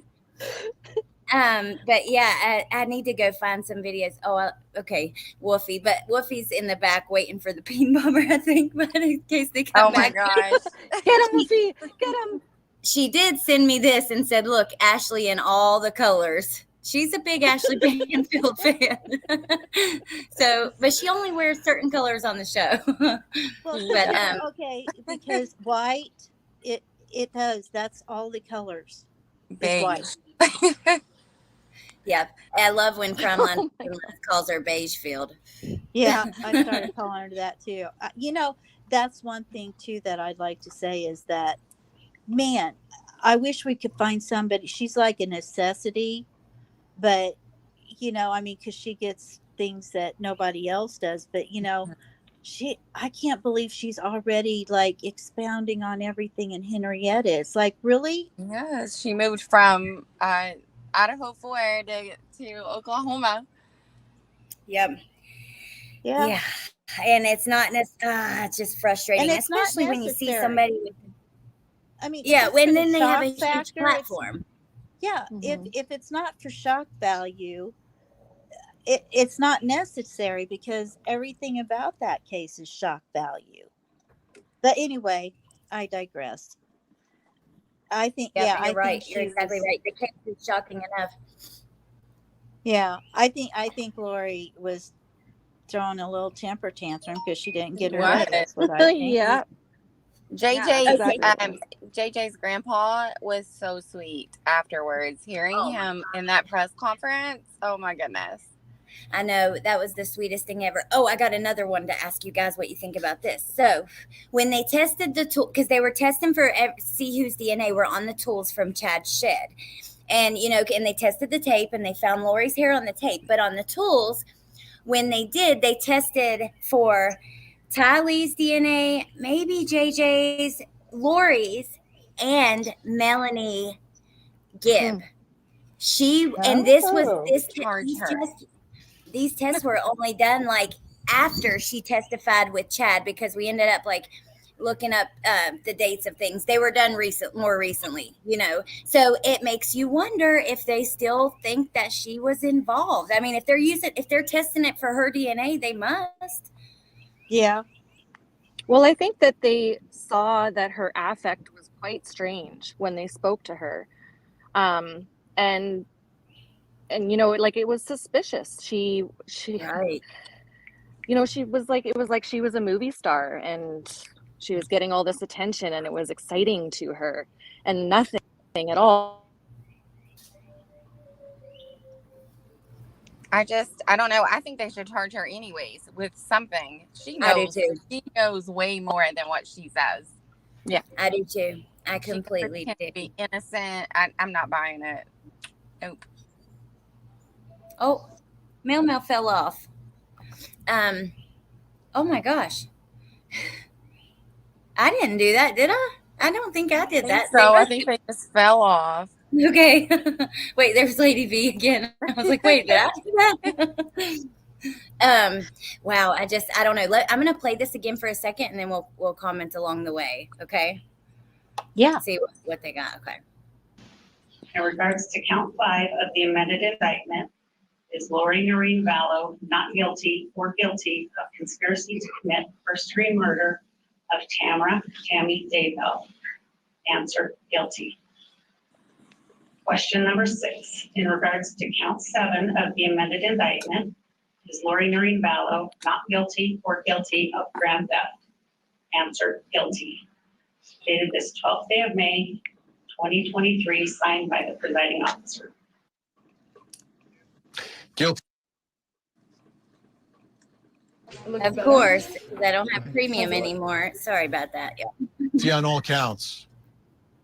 [SPEAKER 1] But yeah, I need to go find some videos. Oh, okay, Wolfie, but Wolfie's in the back waiting for the bean bomber, I think, but in case they come back.
[SPEAKER 16] Oh my gosh.
[SPEAKER 15] Get him, Wolfie, get him.
[SPEAKER 1] She did send me this and said, look, Ashley in all the colors. She's a big Ashley Banfield fan. So, but she only wears certain colors on the show.
[SPEAKER 13] Well, okay, because white, it does. That's all the colors. It's white.
[SPEAKER 1] Yeah, I love when Crumline calls her beige field.
[SPEAKER 13] Yeah, I started calling her that too. That's one thing too that I'd like to say is that, man, I wish we could find somebody. She's like a necessity, but because she gets things that nobody else does. But I can't believe she's already like expounding on everything in Henrietta. It's like, really?
[SPEAKER 16] Yes, she moved from Idaho 4 to Oklahoma.
[SPEAKER 1] Yep.
[SPEAKER 13] Yeah.
[SPEAKER 1] And it's not it's just frustrating,
[SPEAKER 13] and it's
[SPEAKER 1] especially when you see somebody with,
[SPEAKER 13] when
[SPEAKER 1] then they have a huge platform.
[SPEAKER 13] If it's not for shock value, it's not necessary because everything about that case is shock value. But anyway, I digress. I think,
[SPEAKER 1] you're right. You're exactly right. The case is shocking enough.
[SPEAKER 13] Yeah, I think Lori was throwing a little temper tantrum because she didn't get her way. That's what I think.
[SPEAKER 15] Yeah.
[SPEAKER 16] JJ's grandpa was so sweet afterwards. Hearing him in that press conference, oh my goodness.
[SPEAKER 1] I know, that was the sweetest thing ever. Oh, I got another one to ask you guys what you think about this. So when they tested the tool, because they were testing for see whose DNA were on the tools from Chad's shed. And, and they tested the tape and they found Lori's hair on the tape. But on the tools, when they did, they tested for Tylee's DNA, maybe JJ's, Lori's, and Melanie Gibb. These tests were only done like after she testified with Chad, because we ended up like looking up the dates of things. They were done more recently, so it makes you wonder if they still think that she was involved. I mean, if they're testing it for her DNA, they must.
[SPEAKER 13] Yeah.
[SPEAKER 15] Well, I think that they saw that her affect was quite strange when they spoke to her. And you know, like, it was suspicious. She
[SPEAKER 1] Right.
[SPEAKER 15] you know, she was like, it was like she was a movie star and she was getting all this attention and it was exciting to her, and nothing at all.
[SPEAKER 16] I don't know. I think they should charge her anyways with something. She
[SPEAKER 1] I do
[SPEAKER 16] knows.
[SPEAKER 1] too.
[SPEAKER 16] She knows way more than what she says.
[SPEAKER 15] Yeah,
[SPEAKER 1] I do too. I
[SPEAKER 16] She
[SPEAKER 1] completely
[SPEAKER 16] pretends
[SPEAKER 1] do.
[SPEAKER 16] to be innocent. I'm not buying it. Nope.
[SPEAKER 1] Oh, Mail fell off. Oh my gosh. I didn't do that, did I? I don't think I did that.
[SPEAKER 16] So I think they just fell off.
[SPEAKER 1] Okay. Wait, there's Lady V again. I was like, wait, did I do that? Wow, I don't know. I'm gonna play this again for a second and then we'll comment along the way. Okay.
[SPEAKER 13] Yeah.
[SPEAKER 1] See what they got. Okay.
[SPEAKER 14] In regards to count 5 of the amended indictment, is Lori Noreen Vallow not guilty or guilty of conspiracy to commit first-degree murder of Tammy Daybell? Answer, guilty. Question number 6, in regards to count 7 of the amended indictment, is Lori Noreen Vallow not guilty or guilty of grand theft? Answer, guilty. Dated this 12th day of May, 2023, signed by the presiding officer.
[SPEAKER 12] Guilty.
[SPEAKER 1] Of course, because I don't have premium anymore. Sorry about that. Yeah.
[SPEAKER 12] See, on all counts.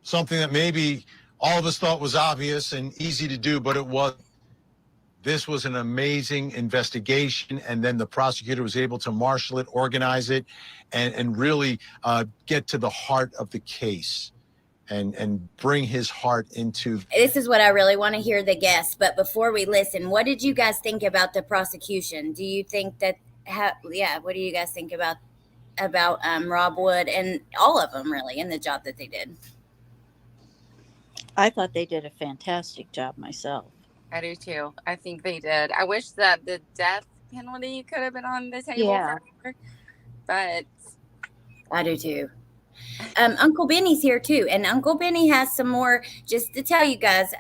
[SPEAKER 12] Something that maybe all of us thought was obvious and easy to do, but it was. This was an amazing investigation, and then the prosecutor was able to marshal it, organize it, and really get to the heart of the case and bring his heart into.
[SPEAKER 1] This is what I really want to hear the guests. But before we listen, what did you guys think about the prosecution? Do you think that? What do you guys think about Rob Wood and all of them really in the job that they did?
[SPEAKER 13] I thought they did a fantastic job myself.
[SPEAKER 16] I do too. I think they did. I wish that the death penalty could have been on the table
[SPEAKER 13] Yeah.
[SPEAKER 16] forever, but
[SPEAKER 1] I do too. Uncle Benny's here too, and Uncle Benny has some more. Just to tell you guys,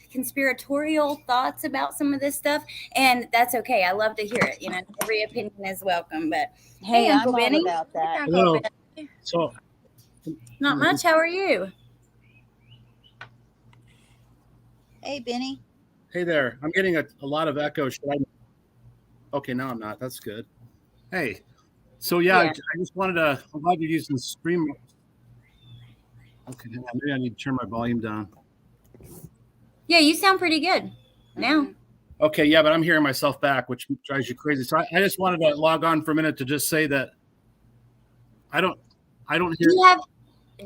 [SPEAKER 1] conspiratorial thoughts about some of this stuff, and that's okay. I love to hear it. Every opinion is welcome. But hey, Uncle
[SPEAKER 13] I'm all
[SPEAKER 1] Benny.
[SPEAKER 13] about that.
[SPEAKER 17] Hello. So,
[SPEAKER 1] Not much. How are you?
[SPEAKER 13] Hey, Benny.
[SPEAKER 17] hey there. I'm getting a lot of echo. Okay, now I'm not. That's good. Hey. So, yeah. I just wanted to. I'm glad you're using Stream. Okay, maybe I need to turn my volume down.
[SPEAKER 1] Yeah, you sound pretty good now.
[SPEAKER 17] Okay, yeah, but I'm hearing myself back, which drives you crazy. So I just wanted to log on for a minute to just say that I don't hear.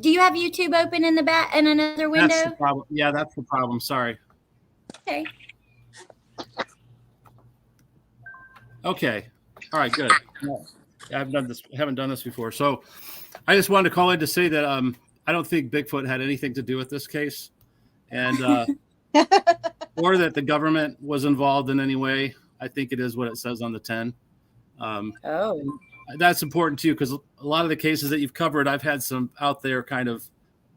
[SPEAKER 1] Do you have YouTube open in the back in another window?
[SPEAKER 17] That's the problem. Yeah, that's the problem. Sorry.
[SPEAKER 1] Okay.
[SPEAKER 17] Okay. All right. Good. I haven't done this before. So I just wanted to call in to say that I don't think Bigfoot had anything to do with this case, and or that the government was involved in any way. I think it is what it says on the 10. That's important too, because a lot of the cases that you've covered, I've had some out there kind of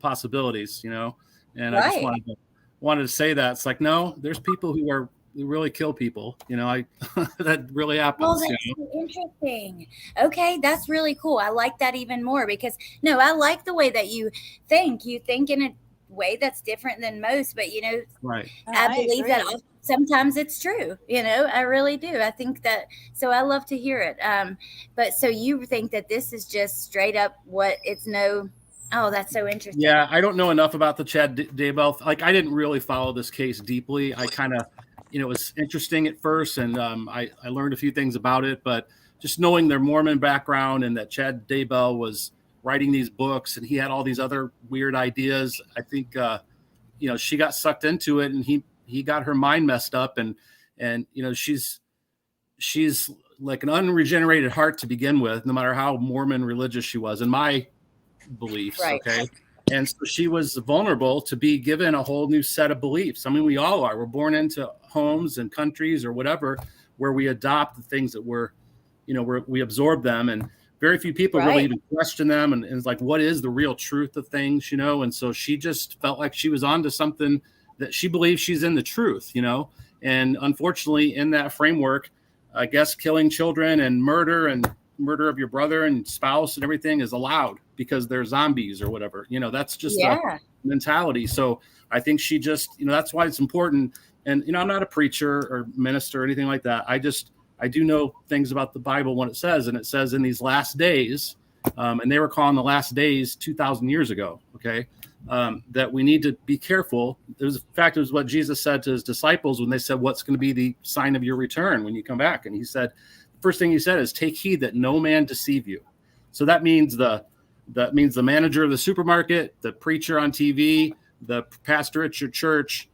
[SPEAKER 17] possibilities, and I just wanted to say that it's like, no, there's people who really kill people, that really happens.
[SPEAKER 1] Oh, that's so interesting. Okay, that's really cool. I like that even more because I like the way that you think. You think in a way that's different than most, but
[SPEAKER 17] right.
[SPEAKER 1] I believe that sometimes it's true. I really do. I think that. So I love to hear it. But so you think that this is just straight up what it's no. Oh, that's so interesting.
[SPEAKER 17] Yeah, I don't know enough about the Chad Daybell. Like, I didn't really follow this case deeply. I kind of, it was interesting at first, and I learned a few things about it. But just knowing their Mormon background and that Chad Daybell was writing these books and he had all these other weird ideas, I think, she got sucked into it, and he got her mind messed up, and she's like an unregenerated heart to begin with, no matter how Mormon religious she was, in my beliefs. Right. Okay. And so she was vulnerable to be given a whole new set of beliefs. I mean, we all are. We're born into homes and countries or whatever where we adopt the things that we're we absorb them, and very few people really even question them. And it's like, what is the real truth of things, And so she just felt like she was onto something, that she believes she's in the truth, And unfortunately, in that framework, I guess killing children and murder of your brother and spouse and everything is allowed because they're zombies or whatever. That's just a mentality. So I think she just, that's why it's important. And, I'm not a preacher or minister or anything like that. I do know things about the Bible when it says, and it says in these last days, and they were calling the last days 2,000 years ago. Okay. That we need to be careful. It was what Jesus said to his disciples when they said, what's going to be the sign of your return when you come back? And he said, first thing he said is, take heed that no man deceive you. So that means the manager of the supermarket, the preacher on TV, the pastor at your church,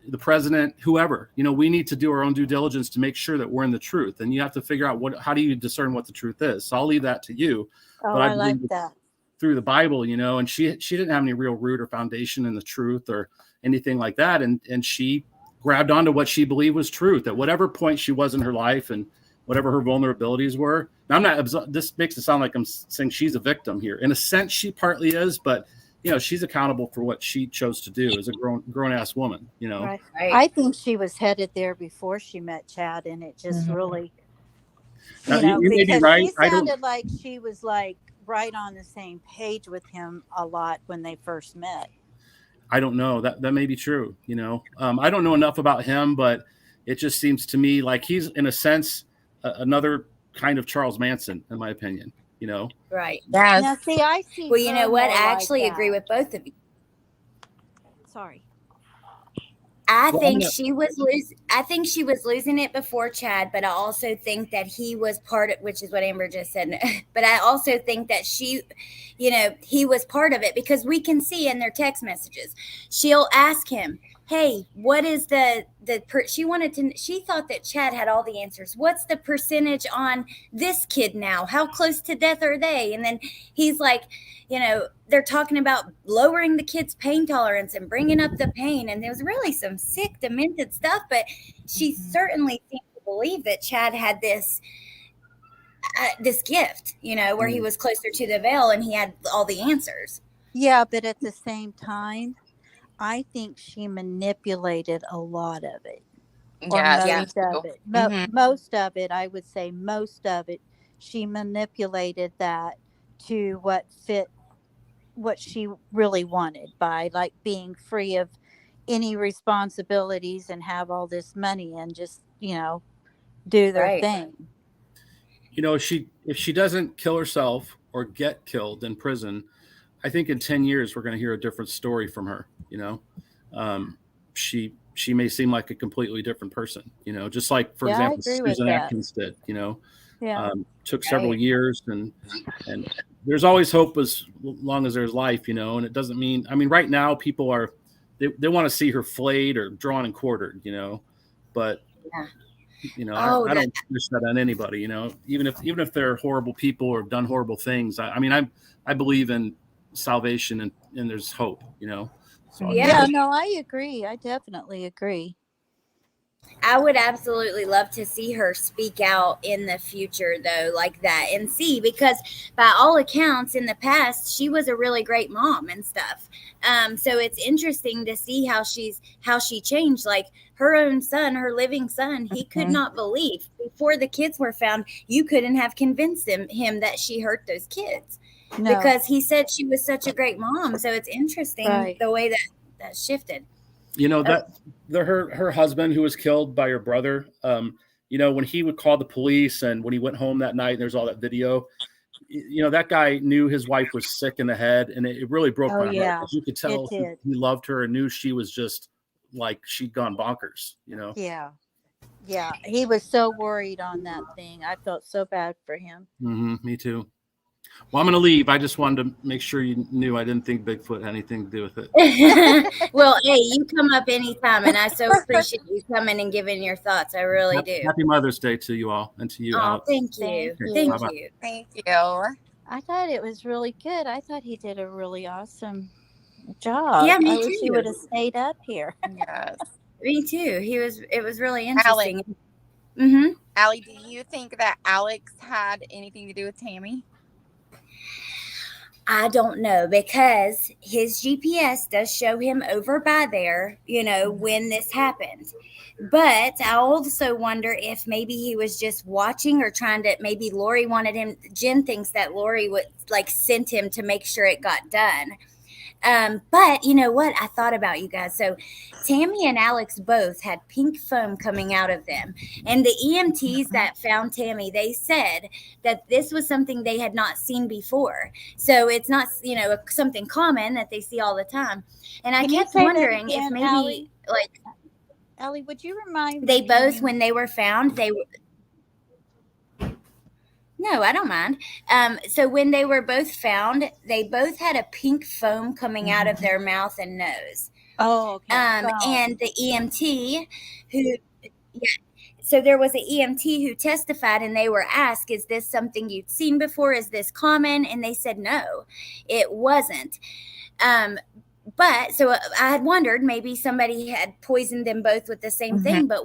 [SPEAKER 17] the president, whoever. We need to do our own due diligence to make sure that we're in the truth. And you have to figure out how do you discern what the truth is. So I'll leave that to you.
[SPEAKER 13] Oh,
[SPEAKER 17] but
[SPEAKER 13] I like that.
[SPEAKER 17] Through the Bible, and she didn't have any real root or foundation in the truth or anything like that. And she grabbed onto what she believed was truth at whatever point she was in her life and whatever her vulnerabilities were. Now, this makes it sound like I'm saying she's a victim here. In a sense, she partly is, but she's accountable for what she chose to do as a grown ass woman,
[SPEAKER 13] Right. I think she was headed there before she met Chad, and it just really,
[SPEAKER 17] now, you may be
[SPEAKER 13] because
[SPEAKER 17] right.
[SPEAKER 13] she sounded like she was like right on the same page with him a lot when they first met.
[SPEAKER 17] I don't know. That may be true. I don't know enough about him, but it just seems to me like he's, in a sense, another kind of Charles Manson, in my opinion.
[SPEAKER 1] Right.
[SPEAKER 13] Yes. Now, see, I see.
[SPEAKER 1] Well, you know what? I
[SPEAKER 13] like
[SPEAKER 1] actually agree with both of you.
[SPEAKER 13] Sorry.
[SPEAKER 1] I think she was losing it before Chad, but I also think that he was part of, which is what Amber just said. But I also think that he was part of it, because we can see in their text messages, she'll ask him, hey, what is she thought that Chad had all the answers. What's the percentage on this kid now? How close to death are they? And then he's like, they're talking about lowering the kid's pain tolerance and bringing up the pain. And there was really some sick, demented stuff, but she certainly seemed to believe that Chad had this gift, where he was closer to the veil and he had all the answers.
[SPEAKER 13] Yeah, but at the same time, I think she manipulated a lot of it. Or most of it. Most of it, I would say most of it, she manipulated that to what fit what she really wanted, by like being free of any responsibilities and have all this money and just, do their thing.
[SPEAKER 17] If she doesn't kill herself or get killed in prison, I think in 10 years, we're going to hear a different story from her. She may seem like a completely different person, just like, for example, Susan Atkins did, took several years, and there's always hope as long as there's life, and it doesn't mean, right now people they want to see her flayed or drawn and quartered, but I don't wish that on anybody, even if they're horrible people or done horrible things. I believe in salvation and there's hope, So
[SPEAKER 13] no, I agree. I definitely agree.
[SPEAKER 1] I would absolutely love to see her speak out in the future, though, like that, and see, because by all accounts in the past, she was a really great mom and stuff. So it's interesting to see how she changed. Like her own son, her living son, he could not believe before the kids were found. You couldn't have convinced him that she hurt those kids. No. Because he said she was such a great mom. So it's interesting the way that shifted.
[SPEAKER 17] Her husband, who was killed by her brother, when he would call the police and when he went home that night, and there's all that video, that guy knew his wife was sick in the head, and it really broke my heart. You could tell he loved her and knew she was just like she'd gone bonkers,
[SPEAKER 13] Yeah, he was so worried on that thing. I felt so bad for him.
[SPEAKER 17] Me too. Well, I'm going to leave. I just wanted to make sure you knew I didn't think Bigfoot had anything to do with
[SPEAKER 1] it. Well, hey, you come up anytime, and I so appreciate you coming and giving your thoughts. I really do.
[SPEAKER 17] Happy Mother's Day to you all, and to you, Alex.
[SPEAKER 1] Thank you.
[SPEAKER 17] Okay,
[SPEAKER 1] Thank
[SPEAKER 17] bye-bye.
[SPEAKER 1] you.
[SPEAKER 16] Thank you.
[SPEAKER 13] I thought it was really good. I thought he did a really awesome job.
[SPEAKER 1] Yeah, me
[SPEAKER 13] I
[SPEAKER 1] too.
[SPEAKER 13] wish he would have stayed up here.
[SPEAKER 16] Yes.
[SPEAKER 1] Me too. It was really interesting.
[SPEAKER 16] Alex, Allie, do you think that Alex had anything to do with Tammy?
[SPEAKER 1] I don't know, because his GPS does show him over by there, when this happened. But I also wonder if maybe he was just watching or trying to, maybe Lori wanted him. Jen thinks that Lori would sent him to make sure it got done. But you know what? I thought about you guys. So Tammy and Alex both had pink foam coming out of them. And the EMTs that found Tammy, they said that this was something they had not seen before. So it's not, something common that they see all the time. And I kept wondering if maybe
[SPEAKER 13] Allie? Allie, would you remind me?
[SPEAKER 1] They both, when they were found, they were. No, I don't mind. So when they were both found, they both had a pink foam coming out of their mouth and nose.
[SPEAKER 13] Oh, okay.
[SPEAKER 1] And the EMT so there was an EMT who testified, and they were asked, is this something you'd seen before? Is this common? And they said, no, it wasn't. But so I had wondered maybe somebody had poisoned them both with the same thing, but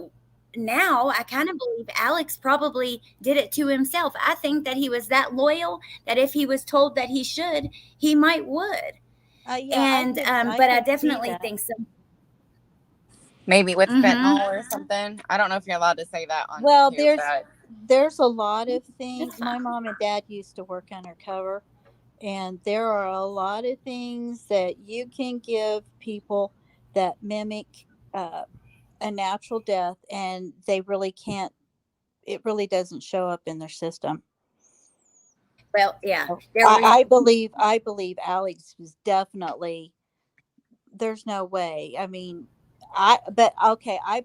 [SPEAKER 1] now I kind of believe Alex probably did it to himself. I think that he was that loyal that if he was told that he should, he might would.
[SPEAKER 13] Yeah,
[SPEAKER 1] but I definitely think so.
[SPEAKER 16] Maybe with fentanyl or something. I don't know if you're allowed to say that on
[SPEAKER 13] Well,
[SPEAKER 16] YouTube,
[SPEAKER 13] there's a lot of things. My mom and dad used to work undercover, and there are a lot of things that you can give people that mimic a natural death, and they really can't. It really doesn't show up in their system.
[SPEAKER 1] Well, yeah,
[SPEAKER 13] I believe Alex was definitely. There's no way. I mean, I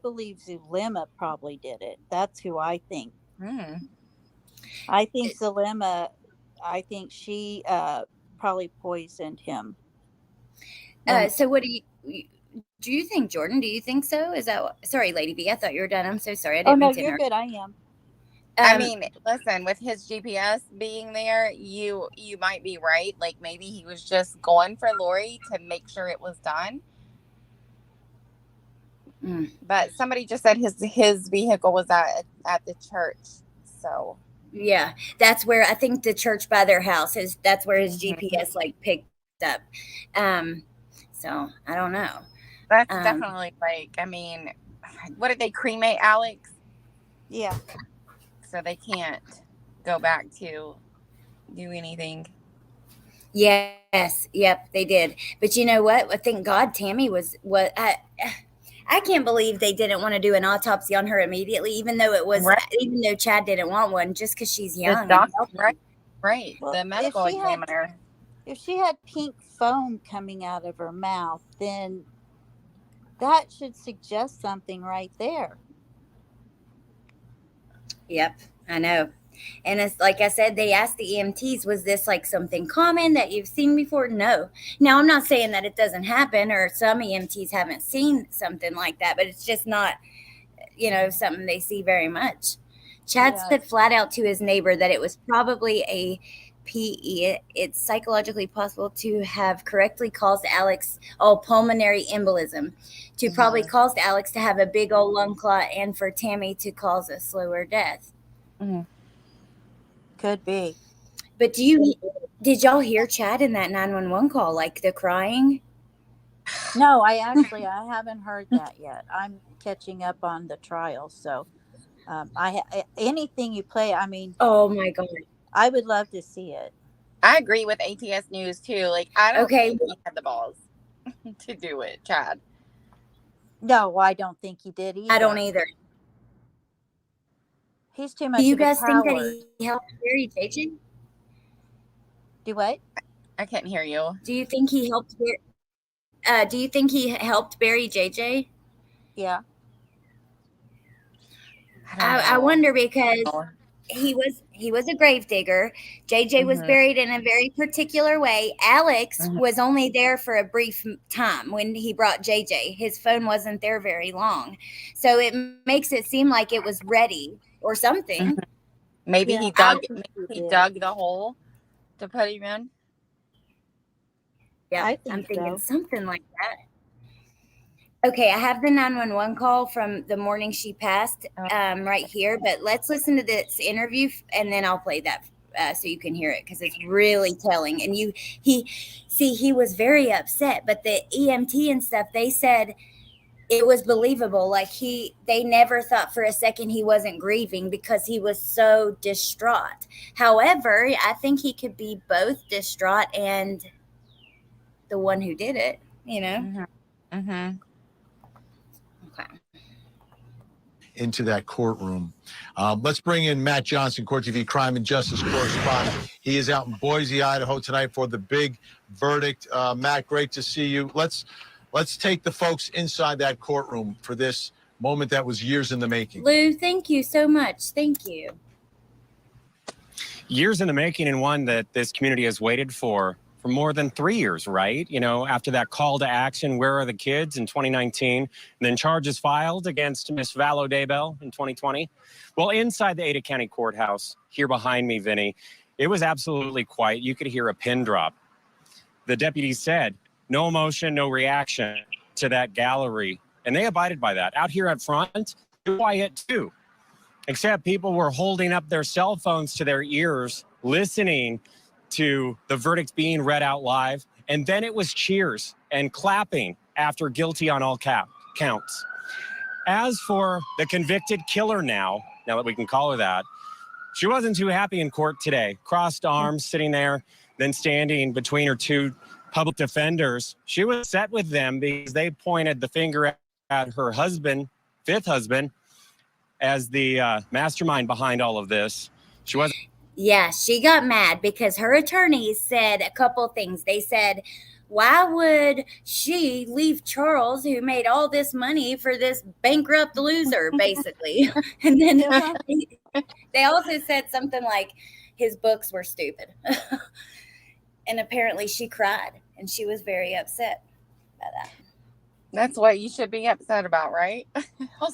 [SPEAKER 13] believe Zulema probably did it. That's who I think. I think Zulema. I think she probably poisoned him.
[SPEAKER 1] So what do you think, Jordan? Do you think so? Is that sorry, Lady B? I thought you were done. I'm so sorry. I didn't mean to
[SPEAKER 13] you're
[SPEAKER 1] interrupt.
[SPEAKER 13] good. I am.
[SPEAKER 16] I mean, listen, with his GPS being there, you might be right. Like maybe he was just going for Lori to make sure it was done. But somebody just said his vehicle was at the church. So
[SPEAKER 1] yeah, that's where I think the church by their house is. That's where his GPS picked up. So I don't know.
[SPEAKER 16] That's definitely I mean, what did they cremate Alex?
[SPEAKER 13] Yeah.
[SPEAKER 16] So they can't go back to do anything.
[SPEAKER 1] Yes. Yep, they did. But you know what? Thank God Tammy was what I can't believe they didn't want to do an autopsy on her immediately, even though even though Chad didn't want one, just because she's young.
[SPEAKER 16] Right.
[SPEAKER 13] Well,
[SPEAKER 16] the medical examiner.
[SPEAKER 13] If she had pink foam coming out of her mouth, then that should suggest something right there.
[SPEAKER 1] Yep, I know. And it's like I said, they asked the EMTs, was this something common that you've seen before? No. Now, I'm not saying that it doesn't happen, or some EMTs haven't seen something like that, but it's just not, something they see very much. Chad said flat out to his neighbor that it was probably a PE. It's psychologically possible to have correctly caused Alex pulmonary embolism, to probably caused Alex to have a big old lung clot, and for Tammy to cause a slower death.
[SPEAKER 13] Could be.
[SPEAKER 1] But did y'all hear Chad in that 911 call, the crying?
[SPEAKER 13] No, I haven't heard that yet. I'm catching up on the trial, so anything you play, I mean,
[SPEAKER 1] oh my God,
[SPEAKER 13] I would love to see it.
[SPEAKER 16] I agree with ATS News too. I don't think he had the balls to do it, Chad.
[SPEAKER 13] No, I don't think he did either.
[SPEAKER 1] I don't either.
[SPEAKER 13] He's too much.
[SPEAKER 1] Do you
[SPEAKER 13] of a
[SPEAKER 1] guys think that
[SPEAKER 13] coward.
[SPEAKER 1] he helped bury JJ?
[SPEAKER 13] Do what?
[SPEAKER 16] I can't hear you.
[SPEAKER 1] Do you think he helped? Do you think he helped bury JJ?
[SPEAKER 13] Yeah.
[SPEAKER 1] I wonder, because he was a grave digger. JJ was buried in a very particular way. Alex was only there for a brief time when he brought JJ. His phone wasn't there very long, so it makes it seem like it was ready or something.
[SPEAKER 16] Maybe he dug the hole to put him in.
[SPEAKER 1] Yeah, I'm thinking something like Okay, I have the 911 call from the morning she passed right here, but let's listen to this interview and then I'll play that so you can hear it because it's really telling. And he was very upset, but the EMT and stuff, they said it was believable. Like they never thought for a second he wasn't grieving because he was so distraught. However, I think he could be both distraught and the one who did it, you know?
[SPEAKER 16] Mm-hmm.
[SPEAKER 1] Okay.
[SPEAKER 12] Into that courtroom. Let's bring in Matt Johnson, Court TV crime and justice correspondent. He is out in Boise, Idaho tonight for the big verdict. Matt, great to see you. Let's take the folks inside that courtroom for this moment that was years in the making.
[SPEAKER 1] Lou, thank you so much. Thank you.
[SPEAKER 18] Years in the making, and one that this community has waited for more than 3 years, right? You know, after that call to action, where are the kids in 2019, and then charges filed against Miss Vallow Daybell in 2020. Well, inside the Ada County Courthouse, here behind me, Vinny, it was absolutely quiet. You could hear a pin drop. The deputies said, no emotion, no reaction to that gallery. And they abided by that. Out here up front, quiet too. Except people were holding up their cell phones to their ears, listening to the verdict being read out live. And then it was cheers and clapping after guilty on all counts. As for the convicted killer now that we can call her that, she wasn't too happy in court today. Crossed arms, sitting there, then standing between her two public defenders. She was upset with them because they pointed the finger at her husband, fifth husband, as the mastermind behind all of this. She wasn't.
[SPEAKER 1] Yeah, she got mad because her attorneys said a couple things. They said, why would she leave Charles, who made all this money, for this bankrupt loser, basically? And then they also said something like his books were stupid. And apparently she cried, and she was very upset by that.
[SPEAKER 16] That's what you should be upset about, right?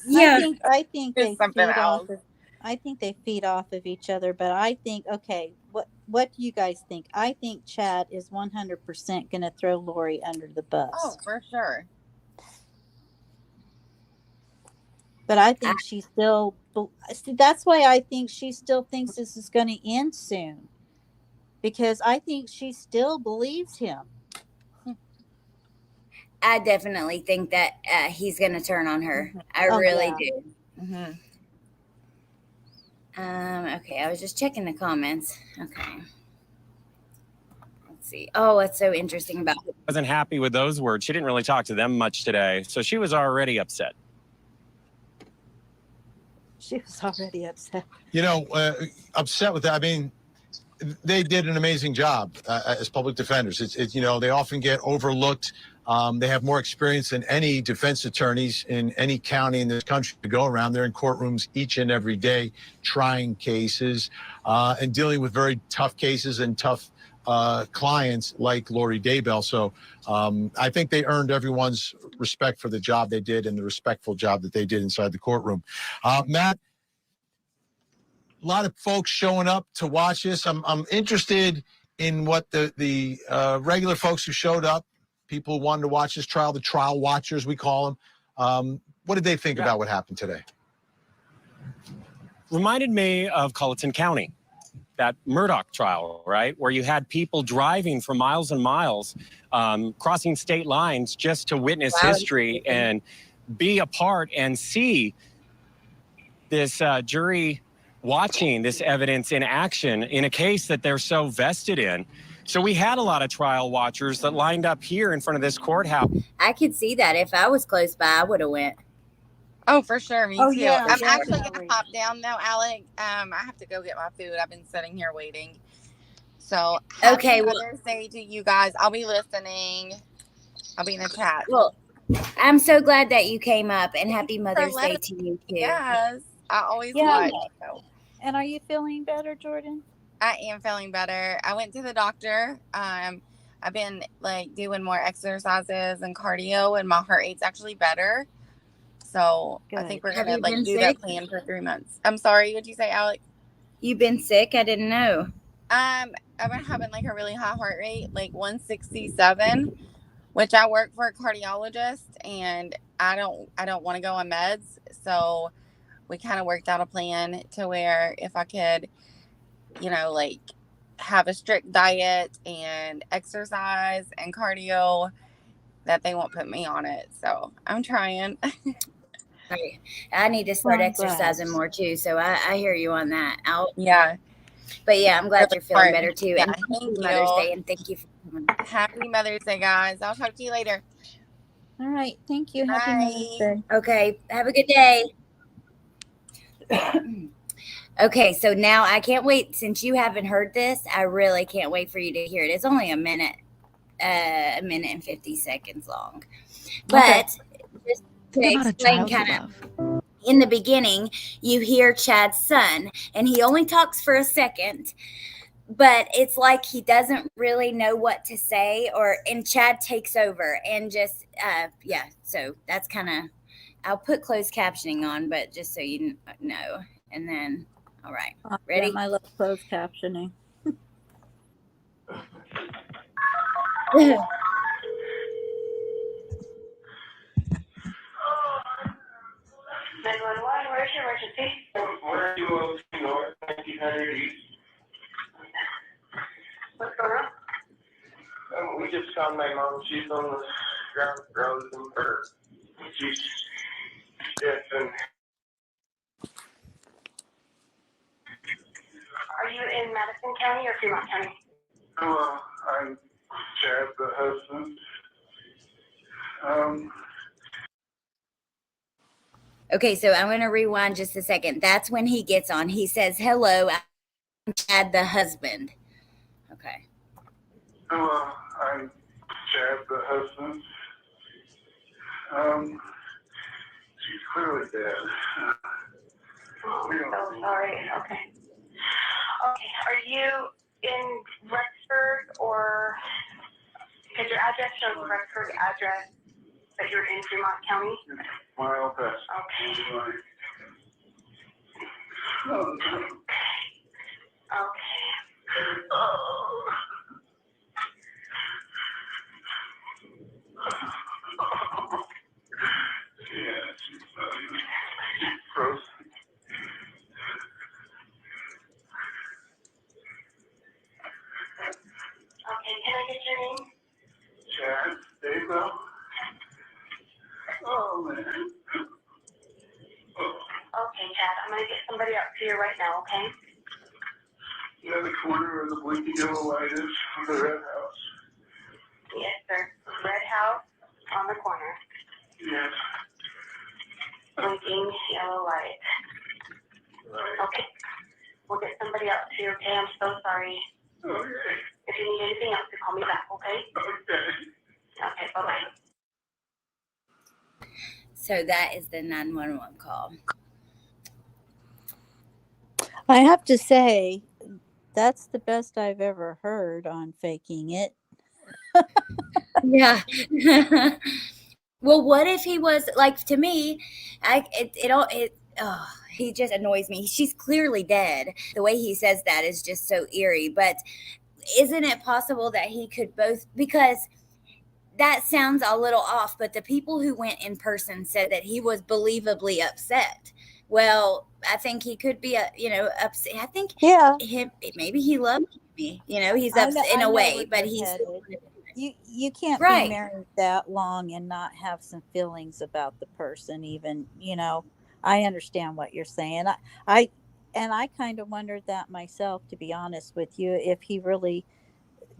[SPEAKER 13] Yeah, I think they
[SPEAKER 16] something
[SPEAKER 13] feed
[SPEAKER 16] else.
[SPEAKER 13] I think they feed off of each other, but I think, okay, what do you guys think? I think Chad is 100% going to throw Lori under the bus.
[SPEAKER 16] Oh, for sure.
[SPEAKER 13] But I think she still, that's why I think she still thinks this is going to end soon. Because I think she still believes him.
[SPEAKER 1] I definitely think that he's going to turn on her. I really do.
[SPEAKER 16] Mm-hmm.
[SPEAKER 1] Okay, I was just checking the comments. Okay. Let's see. Oh, what's so interesting about it?
[SPEAKER 18] Wasn't happy with those words. She didn't really talk to them much today, so she was already upset.
[SPEAKER 13] She was already upset.
[SPEAKER 12] You know, upset with that. I mean, they did an amazing job as public defenders. It's you know, they often get overlooked. They have more experience than any defense attorneys in any county in this country to go around. They're in courtrooms each and every day, trying cases and dealing with very tough cases and tough clients like Lori Daybell. So I think they earned everyone's respect for the job they did and the respectful job that they did inside the courtroom. Matt, a lot of folks showing up to watch this. I'm interested in what the regular folks who showed up, people who wanted to watch this trial, the trial watchers, we call them. What did they think about what happened today?
[SPEAKER 18] Reminded me of Colleton County, that Murdoch trial, right? Where you had people driving for miles and miles, crossing state lines just to witness history and be a part and see this jury watching this evidence in action in a case that they're so vested in. So we had a lot of trial watchers that lined up here in front of this courthouse.
[SPEAKER 1] I could see that. If I was close by, I would have went.
[SPEAKER 16] Oh, for sure. Me too.
[SPEAKER 13] Yeah,
[SPEAKER 16] I'm actually going to pop down though, Alex. I have to go get my food. I've been sitting here waiting. So
[SPEAKER 1] okay, well,
[SPEAKER 16] Mother's Day to you guys. I'll be listening. I'll be in the chat.
[SPEAKER 1] Well, I'm so glad that you came up, and happy Mother's Day to you too.
[SPEAKER 16] Yes, I always
[SPEAKER 13] like.
[SPEAKER 16] So.
[SPEAKER 13] And are you feeling better, Jordan?
[SPEAKER 16] I am feeling better. I went to the doctor. I've been like doing more exercises and cardio, and my heart rate's actually better. So
[SPEAKER 13] Good.
[SPEAKER 16] I think we're
[SPEAKER 1] Have
[SPEAKER 16] gonna
[SPEAKER 1] you
[SPEAKER 16] like
[SPEAKER 1] been
[SPEAKER 16] do
[SPEAKER 1] sick?
[SPEAKER 16] that plan for 3 months. I'm sorry, what'd you say, Alex?
[SPEAKER 1] You've been sick? I didn't know.
[SPEAKER 16] I've been having like a really high heart rate, like 167, which I work for a cardiologist, and I don't want to go on meds. So we kind of worked out a plan to where if I could, like have a strict diet and exercise and cardio, that they won't put me on it. So I'm trying.
[SPEAKER 1] I need to start
[SPEAKER 13] Well, I'm
[SPEAKER 1] exercising
[SPEAKER 13] glad.
[SPEAKER 1] more too. So I hear you on that.
[SPEAKER 16] Yeah.
[SPEAKER 1] But yeah, I'm glad you're feeling better too.
[SPEAKER 16] Yeah,
[SPEAKER 1] And
[SPEAKER 16] thank you.
[SPEAKER 1] Mother's Day, and thank you for coming.
[SPEAKER 16] Happy Mother's Day, guys. I'll talk to you later.
[SPEAKER 13] All right. Thank you. Happy Mother's Day.
[SPEAKER 1] Okay. Have a good day. Okay, so now I can't wait. Since you haven't heard this, I really can't wait for you to hear it. It's only a minute and 50 seconds long. But just to explain kind of in the beginning, you hear Chad's son, and he only talks for a second, but it's like he doesn't really know what to say, and Chad takes over and just so that's kind of, I'll put closed captioning on, but just so you know. And then, all right, ready?
[SPEAKER 13] I love closed captioning.
[SPEAKER 19] 911, where's your emergency? Where are you north, 1900 east? What's going on? We just found my mom. She's on the ground frozen for. She's dead. And are you in Madison County or Fremont County? I'm Chad, the husband.
[SPEAKER 1] Okay, so I'm going to rewind just a second. That's when he gets on. He says, "Hello, I'm Chad, the husband." Okay.
[SPEAKER 19] I'm Chad, the husband. She's clearly dead. So sorry. Okay. Okay. Are you in Rexford or? Because your address shows Rexford address, but you're in Fremont County. Mile past. Okay. Okay. Oh. Yeah, she's frozen. Okay, can I get your name? Chad, Daybell. Oh, man. Okay, Chad, I'm going to get somebody up to you right now, okay? Yeah, the corner of the blinking yellow light is the red house. Yes, sir. Red house on the corner. Yes. Blinking yellow light. Right. Okay. We'll get somebody out to you, okay? I'm so sorry. Okay. If you need anything else, call me back, okay? Okay. Okay, bye-bye.
[SPEAKER 1] So that is the 911 call.
[SPEAKER 13] I have to say, that's the best I've ever heard on faking it.
[SPEAKER 1] Yeah. Well, what if he was like, to me, he just annoys me. She's clearly dead. The way he says that is just so eerie. But isn't it possible that he could both, because that sounds a little off, but the people who went in person said that he was believably upset. Well, I think he could be, upset. I think maybe he loved me. He's upset in a way, but he's
[SPEAKER 13] you can't
[SPEAKER 1] right.
[SPEAKER 13] be married that long and not have some feelings about the person. Even I understand what you're saying. I kind of wondered that myself, to be honest with you, if he really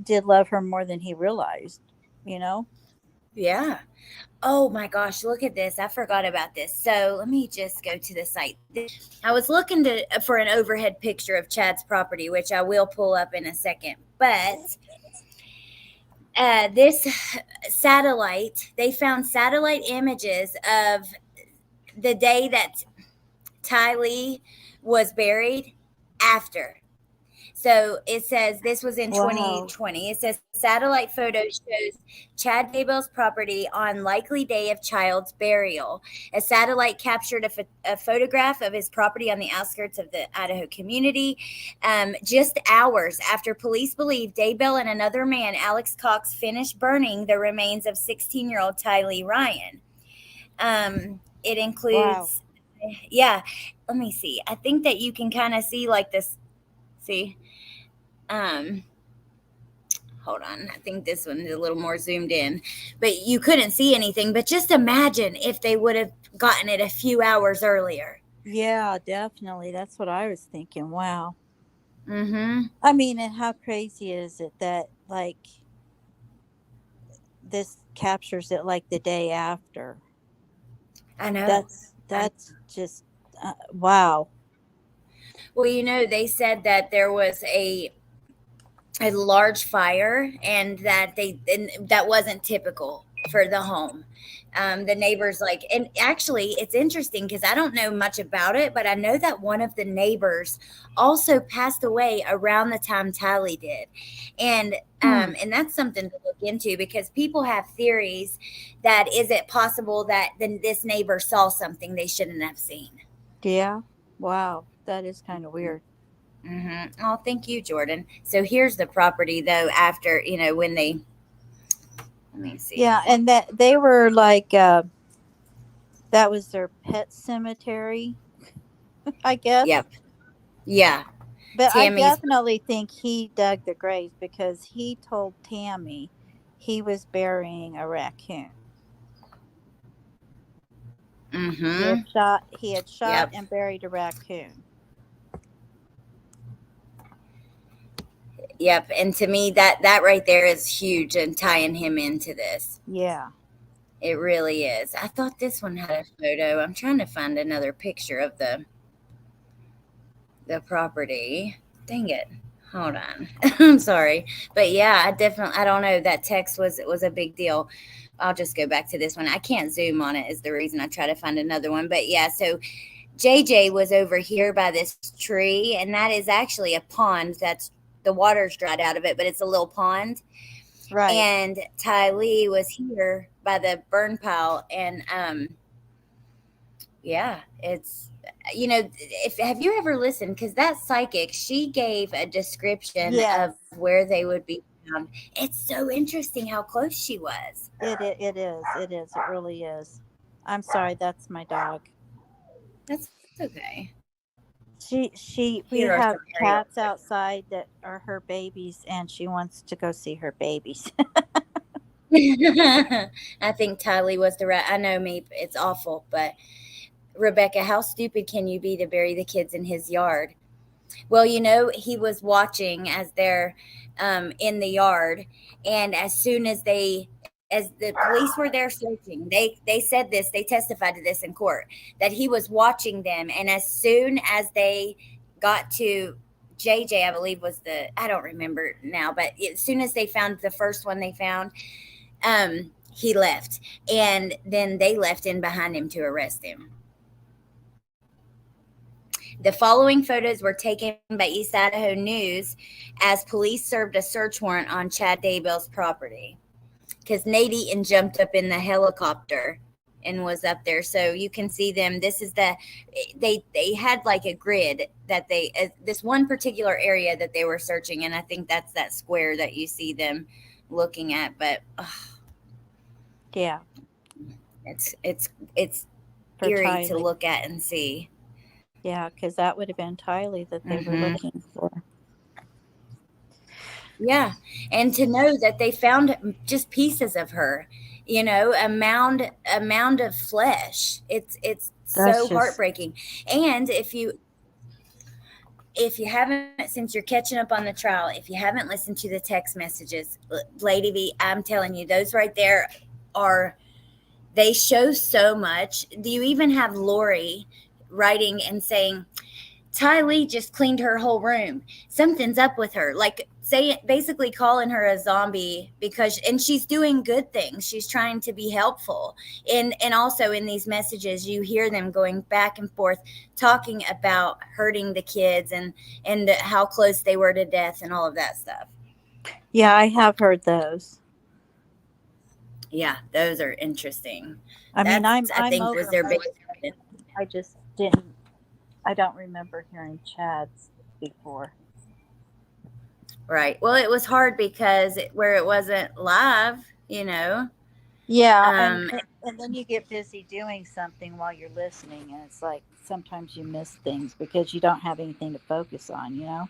[SPEAKER 13] did love her more than he realized.
[SPEAKER 1] Yeah. Oh my gosh, look at this. I forgot about this. So let me just go to the site. I was looking for an overhead picture of Chad's property, which I will pull up in a second. But this satellite, they found satellite images of the day that Tylee was buried after. So it says this was in 2020. It says satellite photo shows Chad Daybell's property on likely day of child's burial. A satellite captured a photograph of his property on the outskirts of the Idaho community. Just hours after police believe Daybell and another man, Alex Cox, finished burning the remains of 16-year-old Tylee Ryan. It includes, yeah. Let me see. I think that you can kind of see like this. See, hold on. I think this one is a little more zoomed in, but you couldn't see anything. But just imagine if they would have gotten it a few hours earlier.
[SPEAKER 13] Yeah, definitely. That's what I was thinking. Wow.
[SPEAKER 1] Mm-hmm.
[SPEAKER 13] I mean, and how crazy is it that like this captures it like the day after?
[SPEAKER 1] I know.
[SPEAKER 13] That's just wow.
[SPEAKER 1] Well, you know, they said that there was a large fire and that wasn't typical for the home. The neighbors like, and actually it's interesting because I don't know much about it, but I know that one of the neighbors also passed away around the time Tally did. And that's something to look into because people have theories that is it possible that this neighbor saw something they shouldn't have seen.
[SPEAKER 13] Yeah. Wow. That is kind of weird.
[SPEAKER 1] Mm-hmm. Oh, thank you, Jordan. So here's the property, though. After when they, let me see.
[SPEAKER 13] Yeah, and that they were like, that was their pet cemetery, I guess.
[SPEAKER 1] Yep. Yeah.
[SPEAKER 13] But
[SPEAKER 1] Tammy's,
[SPEAKER 13] I definitely think he dug the graves because he told Tammy he was burying a raccoon.
[SPEAKER 1] Mm-hmm.
[SPEAKER 13] He had shot and buried a raccoon.
[SPEAKER 1] Yep. And to me, that right there is huge and tying him into this.
[SPEAKER 13] Yeah.
[SPEAKER 1] It really is. I thought this one had a photo. I'm trying to find another picture of the property. Dang it. Hold on. I'm sorry. But yeah, I don't know. That text was a big deal. I'll just go back to this one. I can't zoom on it is the reason I try to find another one. But yeah, so JJ was over here by this tree, and that is actually a pond that's the water's dried out of it, but it's a little pond.
[SPEAKER 13] Right.
[SPEAKER 1] And Ty Lee was here by the burn pile. And yeah, it's, have you ever listened? Because that psychic, she gave a description of where they would be found. It's so interesting how close she was.
[SPEAKER 13] It is. It really is. I'm sorry, that's my dog.
[SPEAKER 1] That's okay.
[SPEAKER 13] We have cats outside that are her babies, and she wants to go see her babies.
[SPEAKER 1] I think Tylee was the right. I know me, it's awful, but Rebecca, how stupid can you be to bury the kids in his yard? Well, he was watching as they're in the yard, and as soon as the police were there searching, they said this, they testified to this in court, that he was watching them, and as soon as they got to JJ, I believe I don't remember now, but as soon as they found the first one they found, he left, and then they left in behind him to arrest him. The following photos were taken by East Idaho News as police served a search warrant on Chad Daybell's property. Because Nate Eaton jumped up in the helicopter and was up there. So you can see them. This is they had like a grid that this one particular area that they were searching. And I think that's that square that you see them looking at. But
[SPEAKER 13] yeah,
[SPEAKER 1] it's eerie to look at and see.
[SPEAKER 13] Yeah, because that would have been Tylee that they were looking for.
[SPEAKER 1] Yeah, and to know that they found just pieces of her, a mound of flesh. It's so heartbreaking. And if you haven't, since you're catching up on the trial, if you haven't listened to the text messages, Lady V, I'm telling you, those right there they show so much. Do you even have Lori writing and saying, Tylee just cleaned her whole room. Something's up with her. Like basically calling her a zombie and she's doing good things. She's trying to be helpful. And also in these messages, you hear them going back and forth, talking about hurting the kids and how close they were to death and all of that stuff.
[SPEAKER 13] Yeah, I have heard those.
[SPEAKER 1] Yeah, those are interesting.
[SPEAKER 13] I mean, I
[SPEAKER 1] think was their big.
[SPEAKER 13] I just I don't remember hearing Chad's before.
[SPEAKER 1] Right. Well, it was hard because where it wasn't live,
[SPEAKER 13] Yeah. And then you get busy doing something while you're listening, and it's like sometimes you miss things because you don't have anything to focus on, you know?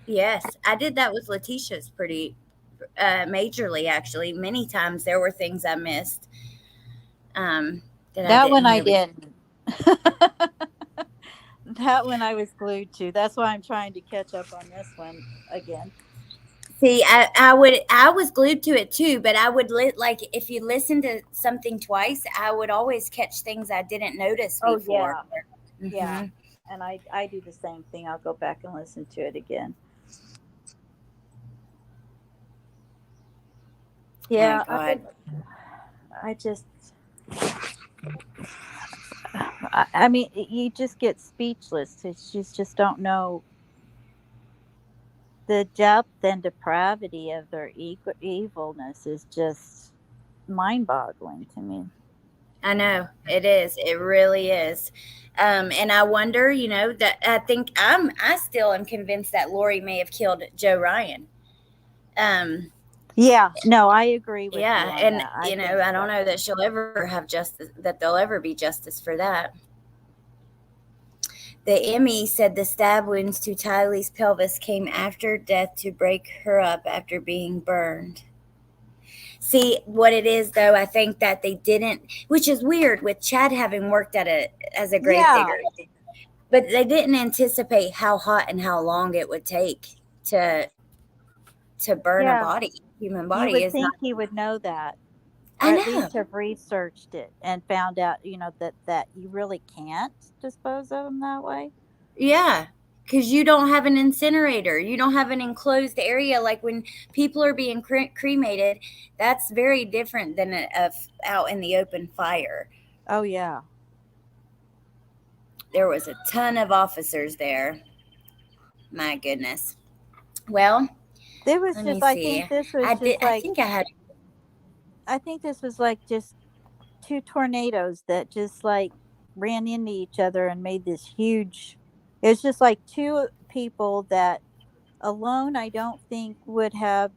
[SPEAKER 1] Yes, I did that with Letitia's pretty majorly, actually. Many times there were things I missed that I
[SPEAKER 13] That one
[SPEAKER 1] didn't
[SPEAKER 13] I
[SPEAKER 1] really.
[SPEAKER 13] didn't. That one I was glued to. That's why I'm trying to catch up on this one again.
[SPEAKER 1] See, I was glued to it too, but I would like if you listen to something twice, I would always catch things I didn't notice
[SPEAKER 13] Oh
[SPEAKER 1] before.
[SPEAKER 13] yeah. Yeah. And I do the same thing. I'll go back and listen to it again. Yeah,
[SPEAKER 1] God.
[SPEAKER 13] I just I mean, you just get speechless. You just don't know the depth and depravity of their evilness is just mind-boggling to me.
[SPEAKER 1] I know it is. It really is. And I wonder, that I still am convinced that Lori may have killed Joe Ryan.
[SPEAKER 13] Yeah, no, I agree with you
[SPEAKER 1] Yeah,
[SPEAKER 13] on
[SPEAKER 1] and
[SPEAKER 13] that.
[SPEAKER 1] I don't know that she'll ever have justice, that there'll ever be justice for that. The ME said the stab wounds to Tylee's pelvis came after death to break her up after being burned. See, what it is, though, I think that they didn't, which is weird with Chad having worked as a grave digger, but they didn't anticipate how hot and how long it would take to burn a body. Human body
[SPEAKER 13] you would
[SPEAKER 1] is
[SPEAKER 13] think
[SPEAKER 1] not.
[SPEAKER 13] he would know that.
[SPEAKER 1] I
[SPEAKER 13] Or
[SPEAKER 1] know.
[SPEAKER 13] at least have researched it and found out, that you really can't dispose of them that way.
[SPEAKER 1] Yeah, because you don't have an incinerator. You don't have an enclosed area. Like when people are being cremated, that's very different than out in the open fire.
[SPEAKER 13] Oh, yeah.
[SPEAKER 1] There was a ton of officers there. My goodness. Well,
[SPEAKER 13] There was
[SPEAKER 1] let
[SPEAKER 13] just,
[SPEAKER 1] me
[SPEAKER 13] I
[SPEAKER 1] see.
[SPEAKER 13] think this was just like,
[SPEAKER 1] I think I had.
[SPEAKER 13] I think this was like just two tornadoes that just like ran into each other and made this huge. It's just like two people that alone I don't think she would have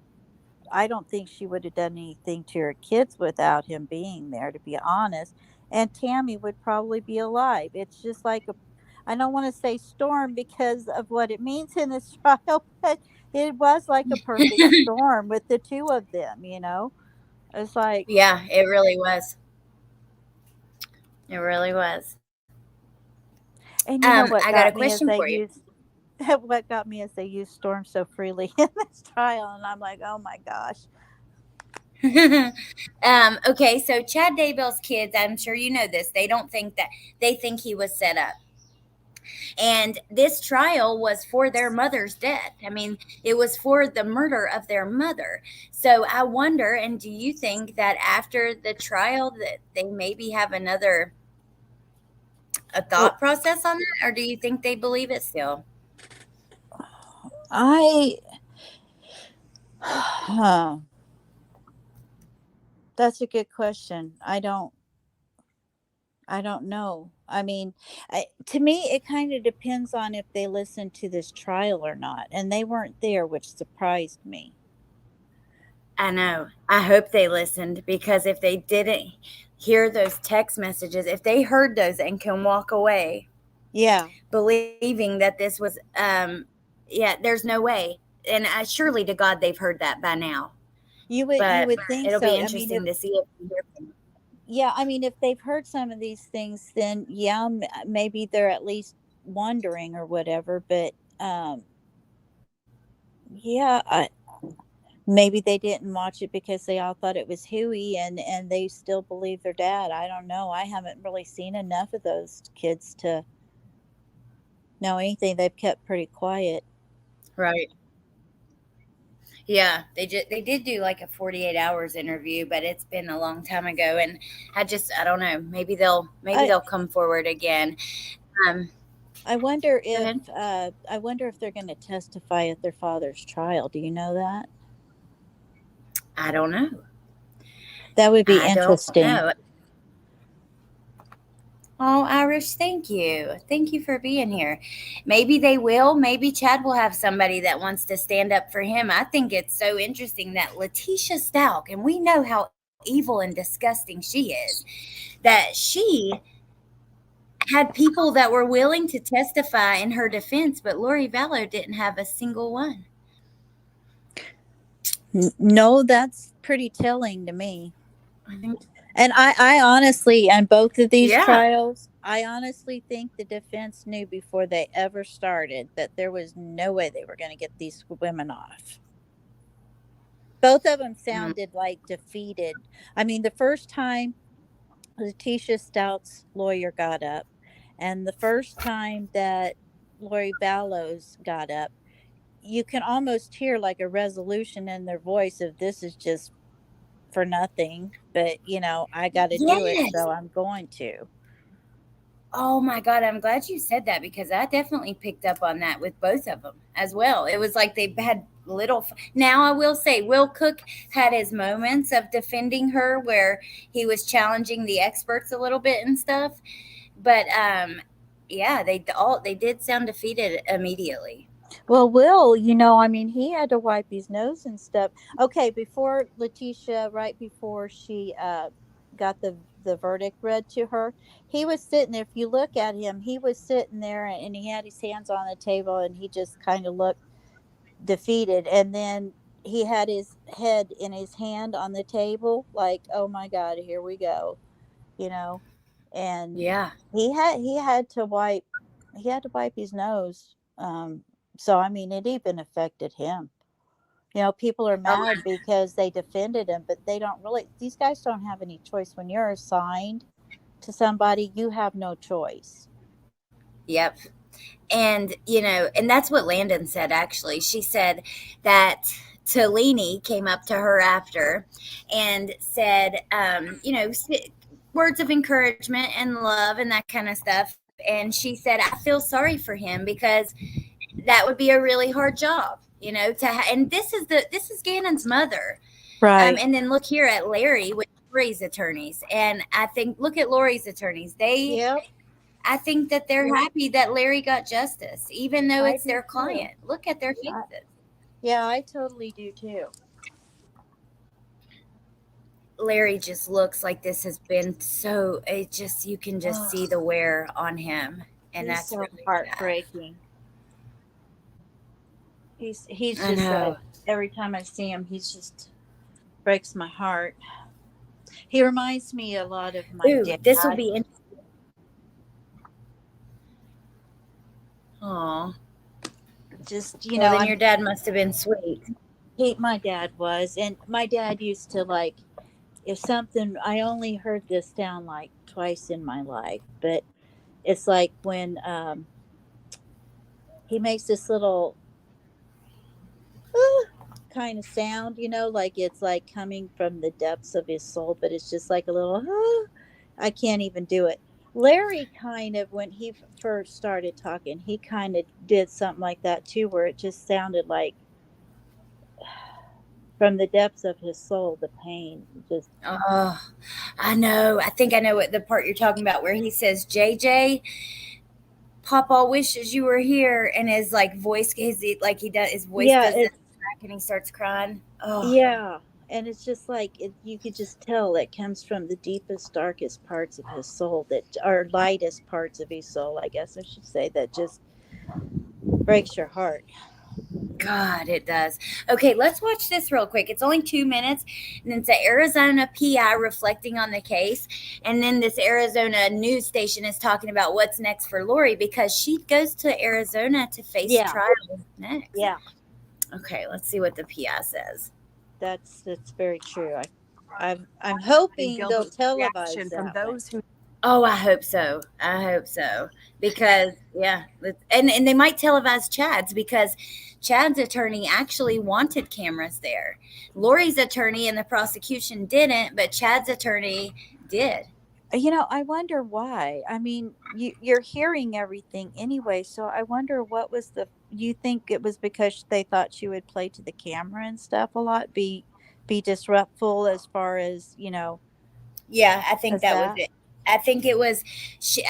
[SPEAKER 13] done anything to her kids without him being there, to be honest. And Tammy would probably be alive. It's just like I don't want to say storm because of what it means in this trial, but it was like a perfect storm with the two of them, It's like,
[SPEAKER 1] Yeah, it really was. It really was.
[SPEAKER 13] and you know what
[SPEAKER 1] I got a
[SPEAKER 13] got me is
[SPEAKER 1] question
[SPEAKER 13] they
[SPEAKER 1] for you.
[SPEAKER 13] used what got me is they used storm so freely in this trial, and I'm like, oh my gosh.
[SPEAKER 1] Okay, so Chad Daybell's kids, I'm sure you know this, they think he was set up. And this trial was for their mother's death. I mean, it was for the murder of their mother. So I wonder, and do you think that after the trial that they maybe have a thought process on that, or do you think they believe it still?
[SPEAKER 13] That's a good question. I don't know. I mean, to me, it kind of depends on if they listen to this trial or not. And they weren't there, which surprised me.
[SPEAKER 1] I know. I hope they listened, because if they didn't hear those text messages, if they heard those and can walk away, believing that this was, there's no way. And surely to God they've heard that by now.
[SPEAKER 13] You would think
[SPEAKER 1] it'll
[SPEAKER 13] so.
[SPEAKER 1] be interesting to see if we hear from them.
[SPEAKER 13] Yeah, I mean, if they've heard some of these things, then maybe they're at least wondering or whatever. But maybe they didn't watch it because they all thought it was Huey, and they still believe their dad. I don't know. I haven't really seen enough of those kids to know anything. They've kept pretty quiet.
[SPEAKER 1] Right. Yeah, they did do like a 48 hours interview, but it's been a long time ago, and I don't know. Maybe they'll come forward again.
[SPEAKER 13] I wonder if they're going to testify at their father's trial. Do you know that?
[SPEAKER 1] I don't know.
[SPEAKER 13] That would be interesting.
[SPEAKER 1] Oh, Irish, thank you. Thank you for being here. Maybe they will. Maybe Chad will have somebody that wants to stand up for him. I think it's so interesting that Letitia Stalk, and we know how evil and disgusting she is, that she had people that were willing to testify in her defense, but Lori Vallow didn't have a single one.
[SPEAKER 13] No, that's pretty telling to me. And I honestly, on both of these trials, I honestly think the defense knew before they ever started that there was no way they were going to get these women off. Both of them sounded like defeated. I mean, the first time Letitia Stout's lawyer got up, and the first time that Lori Vallow's got up, you can almost hear like a resolution in their voice of this is just for nothing, but I got to do it, so I'm going to.
[SPEAKER 1] Oh my God, I'm glad you said that, because I definitely picked up on that with both of them as well. It was like they had little. Now, I will say, Will Cook had his moments of defending her where he was challenging the experts a little bit and stuff. But yeah, they did sound defeated immediately.
[SPEAKER 13] Well, Will, I mean, he had to wipe his nose and stuff. Okay, before Letitia, right before she got the verdict read to her, he was sitting there. If you look at him, he was sitting there and he had his hands on the table and he just kind of looked defeated. And then he had his head in his hand on the table, like, oh my God, here we go, and he had to wipe his nose. So, I mean, it even affected him. People are mad because they defended him, but these guys don't have any choice. When you're assigned to somebody, you have no choice.
[SPEAKER 1] Yep. And, and that's what Landon said, actually. She said that Tolini came up to her after and said, words of encouragement and love and that kind of stuff. And she said, I feel sorry for him because that would be a really hard job, and this is Gannon's mother.
[SPEAKER 13] Right.
[SPEAKER 1] And then look here at Larry with Lori's attorneys. And I think, look at Lori's attorneys. I think that they're happy that Larry got justice, even though it's their client. Look at their faces.
[SPEAKER 13] Yeah, I totally do too.
[SPEAKER 1] Larry just looks like this has been you can just see the wear on him. And that's
[SPEAKER 13] so
[SPEAKER 1] really
[SPEAKER 13] heartbreaking. He's
[SPEAKER 1] I
[SPEAKER 13] just
[SPEAKER 1] know.
[SPEAKER 13] every time I see him, he's just breaks my heart. He reminds me a lot of my dad.
[SPEAKER 1] This will be interesting. Aw.
[SPEAKER 13] Just,
[SPEAKER 1] then your dad must have been sweet.
[SPEAKER 13] My dad was. And my dad used to, like, if something, I only heard this sound like twice in my life, but it's like when he makes this little kind of sound, like it's like coming from the depths of his soul, but it's just like a little, I can't even do it. Larry kind of, when he first started talking, he kind of did something like that too, where it just sounded like from the depths of his soul, the pain just.
[SPEAKER 1] Oh, I know. I think I know what the part you're talking about, where he says, JJ, Papa wishes you were here, and his voice, his voice does this crack, and he starts crying. Oh
[SPEAKER 13] yeah. And it's just like, you could just tell it comes from the deepest, darkest parts of his soul, that are lightest parts of his soul, I guess I should say, that just breaks your heart.
[SPEAKER 1] God, it does. Okay, let's watch this real quick. It's only 2 minutes, and it's an Arizona PI reflecting on the case. And then this Arizona news station is talking about what's next for Lori, because she goes to Arizona to face trial next.
[SPEAKER 13] Yeah.
[SPEAKER 1] Okay, let's see what the PI says.
[SPEAKER 13] That's very true. I'm hoping they'll televise that.
[SPEAKER 1] From those who. Oh, I hope so. Because and they might televise Chad's, because Chad's attorney actually wanted cameras there. Lori's attorney and the prosecution didn't, but Chad's attorney did.
[SPEAKER 13] I wonder why. I mean, you're hearing everything anyway, so I wonder what was you think it was because they thought she would play to the camera and stuff a lot, be disruptful as far as,
[SPEAKER 1] Yeah, I think that was it. I think it was,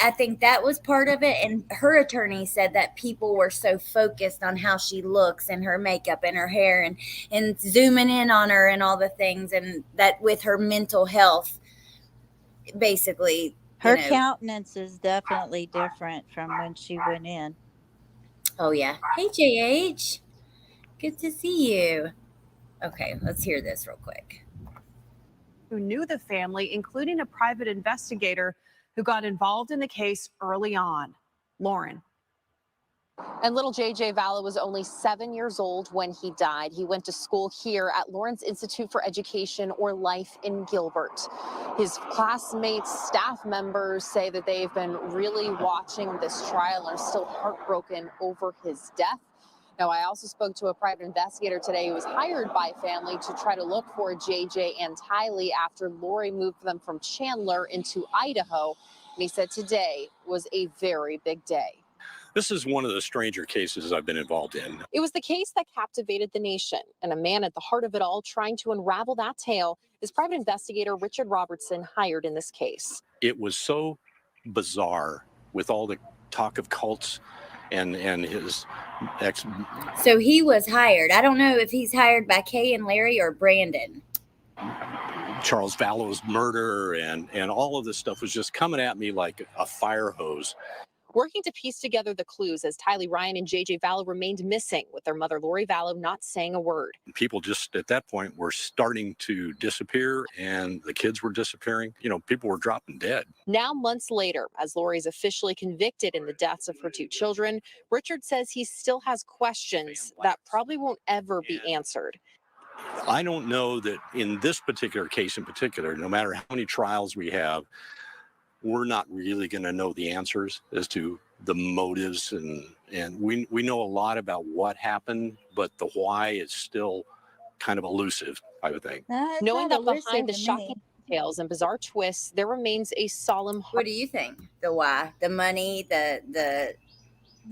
[SPEAKER 1] I think that was part of it. And her attorney said that people were so focused on how she looks and her makeup and her hair and zooming in on her and all the things. And that with her mental health, basically,
[SPEAKER 13] Her countenance is definitely different from when she went in.
[SPEAKER 1] Oh, yeah. Hey, JH. Good to see you. Okay, let's hear this real quick.
[SPEAKER 20] Who knew the family, including a private investigator who got involved in the case early on. Lauren.
[SPEAKER 21] And little JJ Vallow was only 7 years old when he died. He went to school here at Lawrence Institute for Education or Life in Gilbert. His classmates, staff members say that they've been really watching this trial and are still heartbroken over his death. Now, I also spoke to a private investigator today who was hired by family to try to look for JJ and Tylee after Lori moved them from Chandler into Idaho. And he said today was a very big day.
[SPEAKER 22] This is one of the stranger cases I've been involved in.
[SPEAKER 21] It was the case that captivated the nation, and a man at the heart of it all trying to unravel that tale is private investigator Richard Robertson, hired in this case.
[SPEAKER 22] It was so bizarre with all the talk of cults and his ex.
[SPEAKER 1] So he was hired. I don't know if he's hired by Kay and Larry or Brandon.
[SPEAKER 22] Charles Vallow's murder and all of this stuff was just coming at me like a fire hose.
[SPEAKER 21] Working to piece together the clues as Tylee Ryan and JJ Vallow remained missing, with their mother Lori Vallow not saying a word.
[SPEAKER 22] People just at that point were starting to disappear and the kids were disappearing. You know, people were dropping dead.
[SPEAKER 21] Now, months later, as Lori is officially convicted in the deaths of her two children, Richard says he still has questions that probably won't ever be answered.
[SPEAKER 22] I don't know that in this particular case in particular, no matter how many trials we have, we're not really going to know the answers as to the motives. And we know a lot about what happened, but the why is still kind of elusive, I would think.
[SPEAKER 21] Knowing that behind the shocking details and bizarre twists, there remains a solemn heart.
[SPEAKER 1] What do you think? The why? The money? The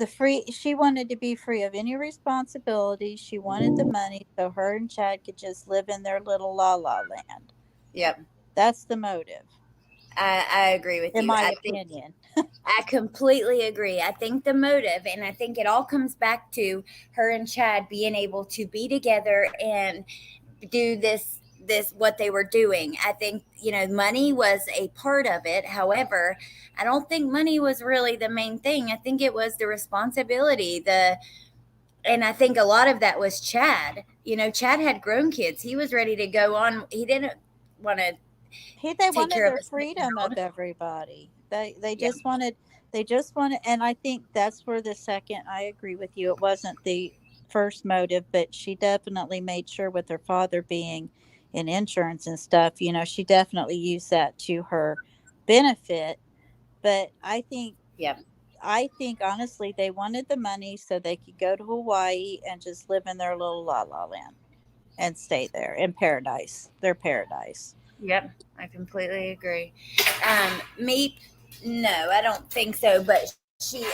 [SPEAKER 13] free? She wanted to be free of any responsibility. She wanted the money so her and Chad could just live in their little la-la land.
[SPEAKER 1] Yep.
[SPEAKER 13] That's the motive.
[SPEAKER 1] I agree with you.
[SPEAKER 13] In my opinion.
[SPEAKER 1] I completely agree. I think the motive, and I think it all comes back to her and Chad being able to be together and do this what they were doing. I think, money was a part of it. However, I don't think money was really the main thing. I think it was the responsibility, and I think a lot of that was Chad. Chad had grown kids. He was ready to go on. He didn't want to
[SPEAKER 13] They wanted their freedom of everybody. They just wanted, and I think that's where the second, I agree with you. It wasn't the first motive, but she definitely made sure with her father being in insurance and stuff, she definitely used that to her benefit. But I think honestly, they wanted the money so they could go to Hawaii and just live in their little la-la land and stay there in paradise, their paradise.
[SPEAKER 1] Yep, I completely agree. Meep, no, I don't think so. But she,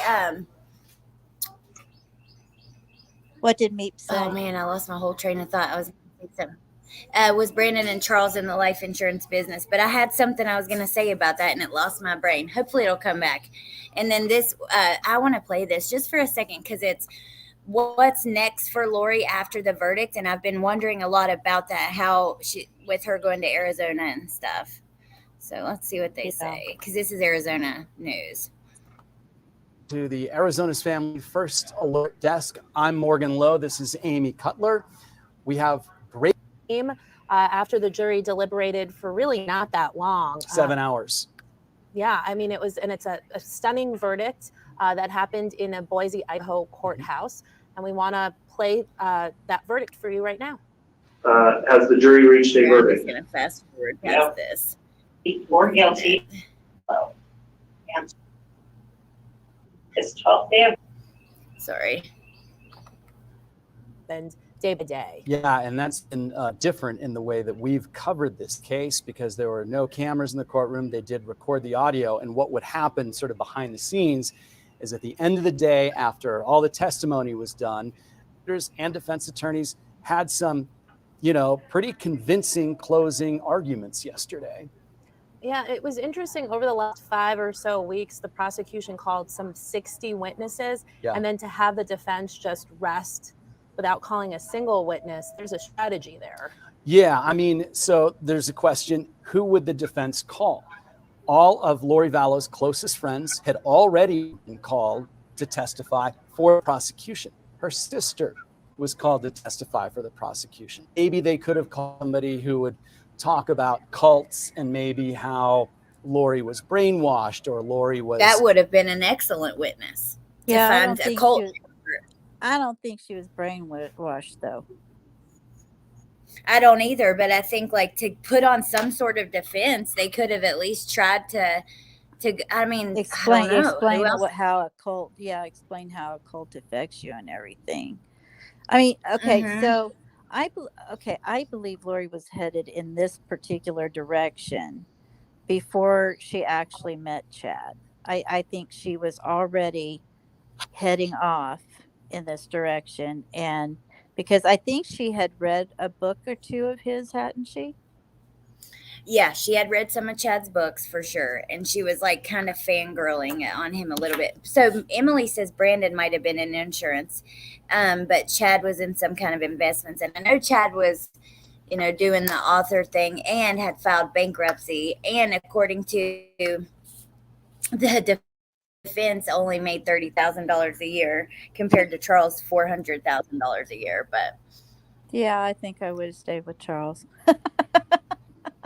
[SPEAKER 13] what did Meep say?
[SPEAKER 1] Oh man, I lost my whole train of thought. I was going to say something. Was Brandon and Charles in the life insurance business? But I had something I was going to say about that, and it lost my brain. Hopefully, it'll come back. And then this, I want to play this just for a second because it's what's next for Lori after the verdict, and I've been wondering a lot about that. How she. With her going to Arizona and stuff. So let's see what they say, because this is Arizona news.
[SPEAKER 23] To the Arizona's Family First Alert Desk, I'm Morgan Lowe. This is Amy Cutler. We have great
[SPEAKER 24] after the jury deliberated for really not that long.
[SPEAKER 23] 7 hours.
[SPEAKER 24] Yeah, I mean, it's a stunning verdict that happened in a Boise, Idaho courthouse. And we want to play that verdict for you right now.
[SPEAKER 11] Has the jury reached a verdict?
[SPEAKER 1] I'm just going to fast forward past this.
[SPEAKER 14] More guilty. And it's 12 day.
[SPEAKER 1] Sorry.
[SPEAKER 24] And day by day.
[SPEAKER 23] Yeah, and that's been different in the way that we've covered this case because there were no cameras in the courtroom. They did record the audio, and what would happen sort of behind the scenes is at the end of the day, after all the testimony was done, and defense attorneys had some pretty convincing closing arguments yesterday.
[SPEAKER 24] Yeah, it was interesting. Over the last 5 or so weeks, the prosecution called some 60 witnesses, and then to have the defense just rest without calling a single witness, there's a strategy there.
[SPEAKER 23] Yeah, I mean, so there's a question, who would the defense call? All of Lori Vallow's closest friends had already been called to testify for the prosecution. Her sister was called to testify for the prosecution. Maybe they could have called somebody who would talk about cults and maybe how Lori was brainwashed or Lori was...
[SPEAKER 1] That would have been an excellent witness to find a cult.
[SPEAKER 13] I don't think she was brainwashed, though.
[SPEAKER 1] I don't either, but I think like to put on some sort of defense, they could have at least tried to I mean,
[SPEAKER 13] explain how a cult affects you and everything. I mean, okay, so I believe Lori was headed in this particular direction before she actually met Chad. I think she was already heading off in this direction, and because I think she had read a book or two of his, hadn't she?
[SPEAKER 1] Yeah, she had read some of Chad's books for sure, and she was like kind of fangirling on him a little bit. So Emily says Brandon might have been in insurance, but Chad was in some kind of investments, and I know Chad was, doing the author thing and had filed bankruptcy, and according to the defense, only made $30,000 a year compared to Charles' $400,000 a year. But
[SPEAKER 13] yeah, I think I would have stayed with Charles.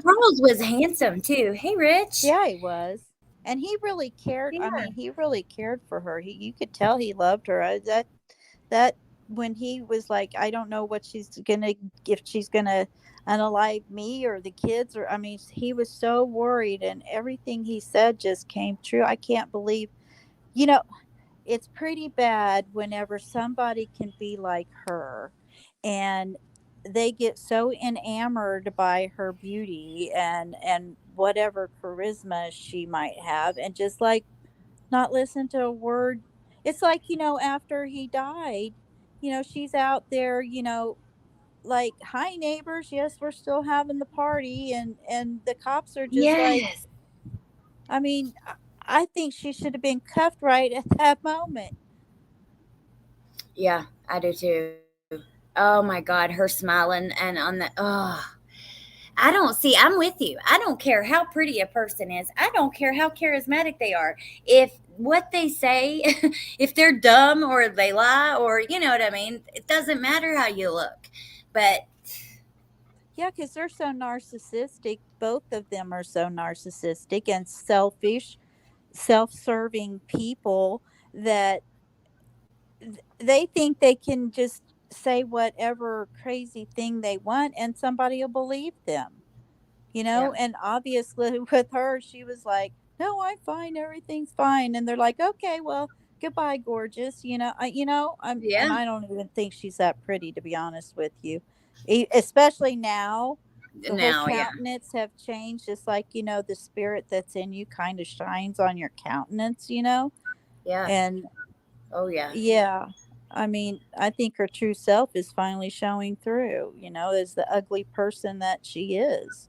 [SPEAKER 1] Charles was handsome too. Hey, Rich.
[SPEAKER 13] Yeah, he was, and he really cared. Yeah. I mean, he really cared for her. You could tell he loved her. That when he was like, I don't know what if she's gonna unalive me or the kids, or I mean, he was so worried, and everything he said just came true. I can't believe, it's pretty bad whenever somebody can be like her, and they get so enamored by her beauty and whatever charisma she might have, and just like not listen to a word. It's like, after he died, she's out there, like, hi neighbors, yes, we're still having the party, and the cops are just like, I mean, I think she should have been cuffed right at that moment.
[SPEAKER 1] Yeah, I do too. Oh my God, her smiling and on the, I'm with you. I don't care how pretty a person is. I don't care how charismatic they are. If what they say, if they're dumb or they lie or, you know what I mean? It doesn't matter how you look. But
[SPEAKER 13] yeah, because they're so narcissistic. Both of them are so narcissistic and selfish, self-serving people that they think they can just say whatever crazy thing they want and somebody will believe them, and obviously with her, she was like, no, I'm fine, everything's fine, and they're like, okay, well, goodbye, gorgeous, and I don't even think she's that pretty, to be honest with you, especially now. So her countenance have changed, just like, the spirit that's in you kind of shines on your countenance, and I mean, I think her true self is finally showing through, as the ugly person that she is.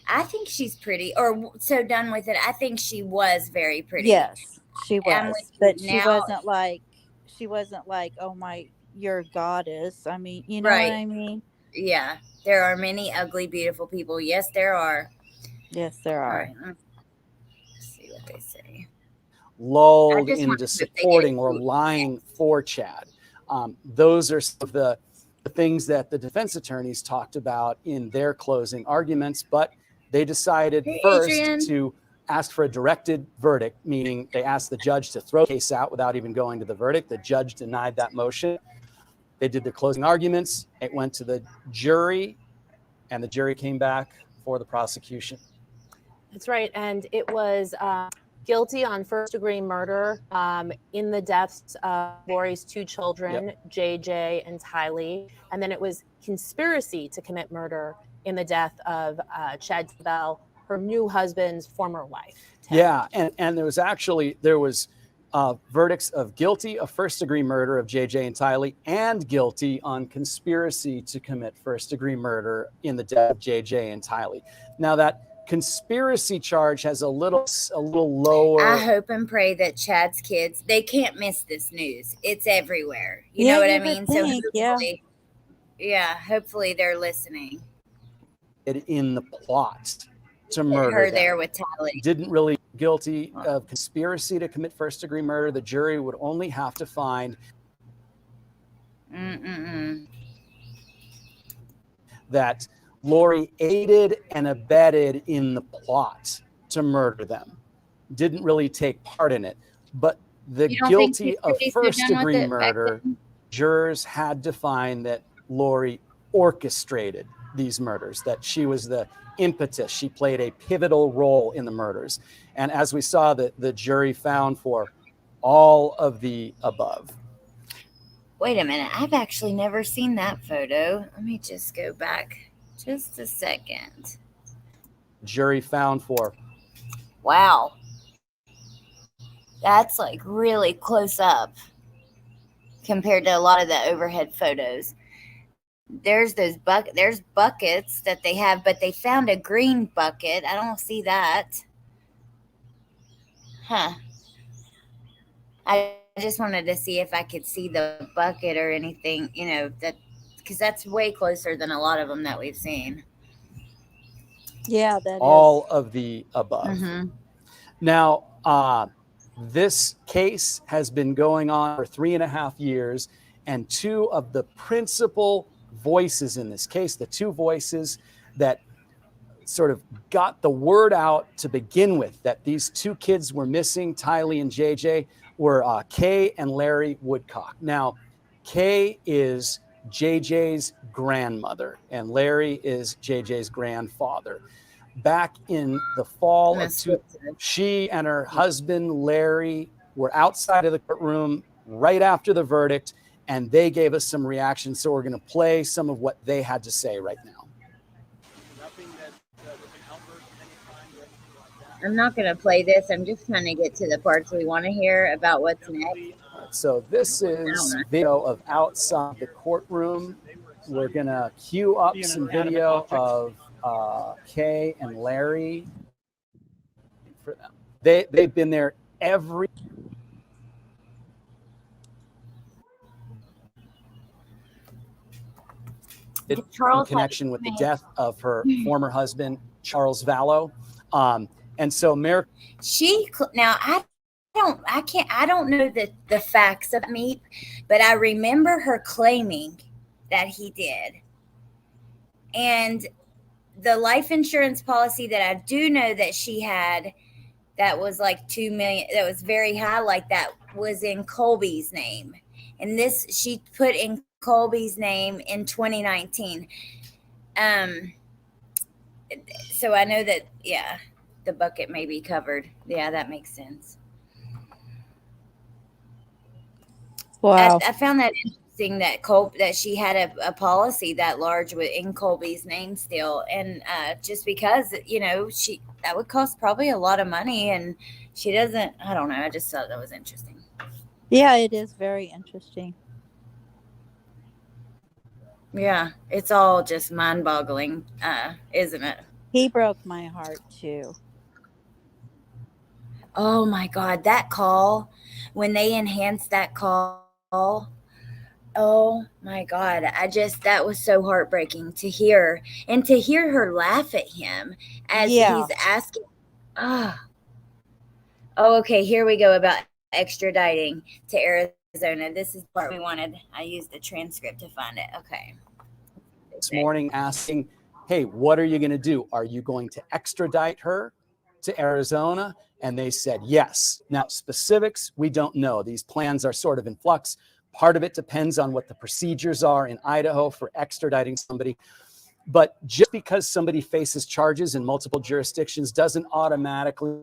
[SPEAKER 1] I think she's pretty, or so done with it. I think she was very pretty.
[SPEAKER 13] Yes, she was, but she wasn't like, oh you're a goddess. I mean, you know what I mean?
[SPEAKER 1] Yeah, there are many ugly, beautiful people. Yes, there are.
[SPEAKER 13] Yes, there are.
[SPEAKER 1] All right, let's see what they say.
[SPEAKER 23] Lulled into supporting or lying for Chad. Those are some of the things that the defense attorneys talked about in their closing arguments, but they decided first to ask for a directed verdict, meaning they asked the judge to throw the case out without even going to the verdict. The judge denied that motion. They did the closing arguments. It went to the jury, and the jury came back for the prosecution.
[SPEAKER 24] That's right, and it was guilty on first-degree murder in the deaths of Lori's 2 children, JJ and Tylee. And then it was conspiracy to commit murder in the death of Chad Daybell, her new husband's former wife. Ted.
[SPEAKER 23] Yeah, and there was verdicts of guilty of first-degree murder of JJ and Tylee, and guilty on conspiracy to commit first-degree murder in the death of JJ and Tylee. Now, that conspiracy charge has a little lower.
[SPEAKER 1] I hope and pray that Chad's kids, they can't miss this news. It's everywhere. You know what I mean? So hopefully, hopefully they're listening.
[SPEAKER 23] In the plot to murder
[SPEAKER 1] her
[SPEAKER 23] them.
[SPEAKER 1] there with Tally.
[SPEAKER 23] Didn't really guilty of conspiracy to commit first-degree murder. The jury would only have to find that Lori aided and abetted in the plot to murder them. Didn't really take part in it. But the guilty of first-degree murder, jurors had to find that Lori orchestrated these murders, that she was the impetus. She played a pivotal role in the murders. And as we saw, the jury found for all of the above.
[SPEAKER 1] Wait a minute. I've actually never seen that photo. Let me just go back just a second.
[SPEAKER 23] Jury found for.
[SPEAKER 1] Wow. That's like really close up compared to a lot of the overhead photos. There's those there's buckets that they have, but they found a green bucket. I don't see that. Huh. I just wanted to see if I could see the bucket or anything, you know, that because that's way closer than a lot of them that we've seen.
[SPEAKER 13] Yeah, that
[SPEAKER 23] all of the above.
[SPEAKER 1] Mm-hmm.
[SPEAKER 23] Now, this case has been going on for 3.5 years, and two of the principal voices in this case, the two voices that sort of got the word out to begin with that these two kids were missing, Tylee and JJ, were Kay and Larry Woodcock. Now, Kay is JJ's grandmother, and Larry is JJ's grandfather. Back in the fall of she and her husband, Larry, were outside of the courtroom right after the verdict, and they gave us some reactions. So we're going to play some of what they had to say right now.
[SPEAKER 1] I'm not going to play this. I'm just trying to get to the parts we want to hear about what's next.
[SPEAKER 23] So this is video of outside the courtroom. We're going to queue up some video of Kay and Larry for them. They've been there every in connection with the death of her former husband, Charles Vallow. And so now
[SPEAKER 1] I don't know the facts of Meep, but I remember her claiming that he did. And the life insurance policy that I do know that she had, that was like $2 million, that was very high like that, was in Colby's name. And this, she put in Colby's name in 2019. So I know that, yeah, the bucket may be covered. Yeah, that makes sense.
[SPEAKER 13] Wow.
[SPEAKER 1] I found that interesting that she had a policy that large in Colby's name still. And just because, you know, that would cost probably a lot of money, and she doesn't, I don't know. I just thought that was interesting.
[SPEAKER 13] Yeah, it is very interesting.
[SPEAKER 1] Yeah, it's all just mind-boggling, isn't it?
[SPEAKER 13] He broke my heart too.
[SPEAKER 1] Oh my God, that call, when they enhanced that call, oh my God, that was so heartbreaking to hear, and to hear her laugh at him as he's asking. Oh, okay, here we go about extraditing to Arizona. This is the part we wanted. I used the transcript to find it. Okay.
[SPEAKER 23] This morning asking, hey, what are you going to do? Are you going to extradite her to Arizona? And they said yes. Now, specifics, we don't know. These plans are sort of in flux. Part of it depends on what the procedures are in Idaho for extraditing somebody. But just because somebody faces charges in multiple jurisdictions doesn't automatically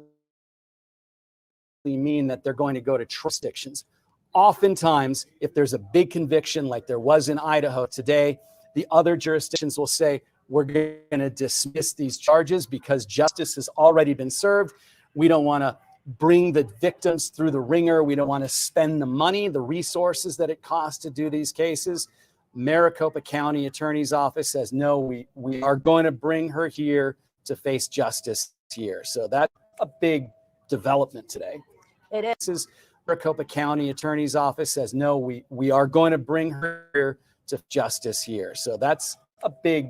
[SPEAKER 23] mean that they're going to go to jurisdictions. Oftentimes, if there's a big conviction like there was in Idaho today, the other jurisdictions will say, we're going to dismiss these charges because justice has already been served. We don't want to bring the victims through the ringer. We don't want to spend the money, the resources that it costs to do these cases. Maricopa County Attorney's Office says, no, we are going to bring her here to face justice here. So that's a big development today.
[SPEAKER 24] It
[SPEAKER 23] is. Maricopa County Attorney's Office says, no, we are going to bring her here to justice here. So that's a big.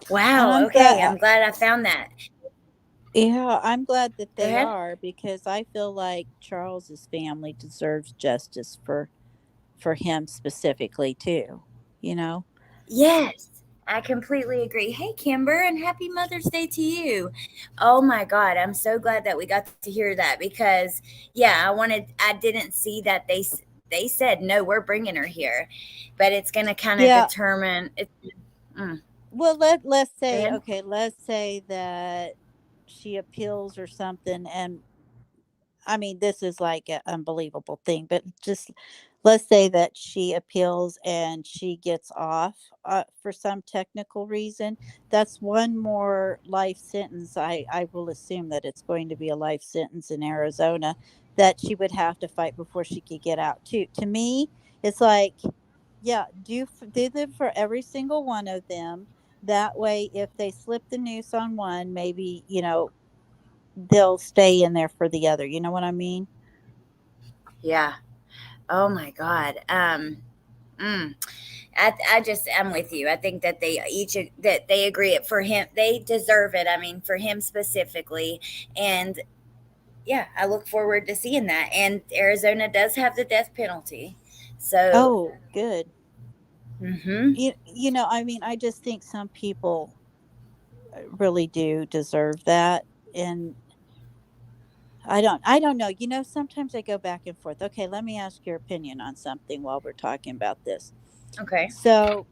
[SPEAKER 1] Wow. Okay. I'm glad I found that.
[SPEAKER 13] Yeah, I'm glad that
[SPEAKER 1] Go
[SPEAKER 13] they
[SPEAKER 1] ahead.
[SPEAKER 13] are, because I feel like Charles's family deserves justice for him specifically too, you know?
[SPEAKER 1] Yes, I completely agree. Hey, Kimber, and happy Mother's Day to you. Oh my God, I'm so glad that we got to hear that because, yeah, I didn't see that they said, no, we're bringing her here, but it's going to kind of
[SPEAKER 13] Yeah.
[SPEAKER 1] determine.
[SPEAKER 13] Well, let's say,
[SPEAKER 1] ahead.
[SPEAKER 13] okay, let's say that she appeals or something, and I mean, this is like an unbelievable thing, but just let's say that she appeals and she gets off for some technical reason. That's one more life sentence. I will assume that it's going to be a life sentence in Arizona that she would have to fight before she could get out too. To me, it's like, yeah, do them for every single one of them. That way, if they slip the noose on one, maybe, they'll stay in there for the other. You know what I mean?
[SPEAKER 1] Yeah. Oh my God. I'm with you. I think that they agree it for him. They deserve it. I mean, for him specifically. And yeah, I look forward to seeing that. And Arizona does have the death penalty. So,
[SPEAKER 13] Oh, good.
[SPEAKER 1] mm-hmm.
[SPEAKER 13] I mean, I just think some people really do deserve that. And I don't know. Sometimes I go back and forth. Okay, let me ask your opinion on something while we're talking about this.
[SPEAKER 1] Okay.
[SPEAKER 13] So,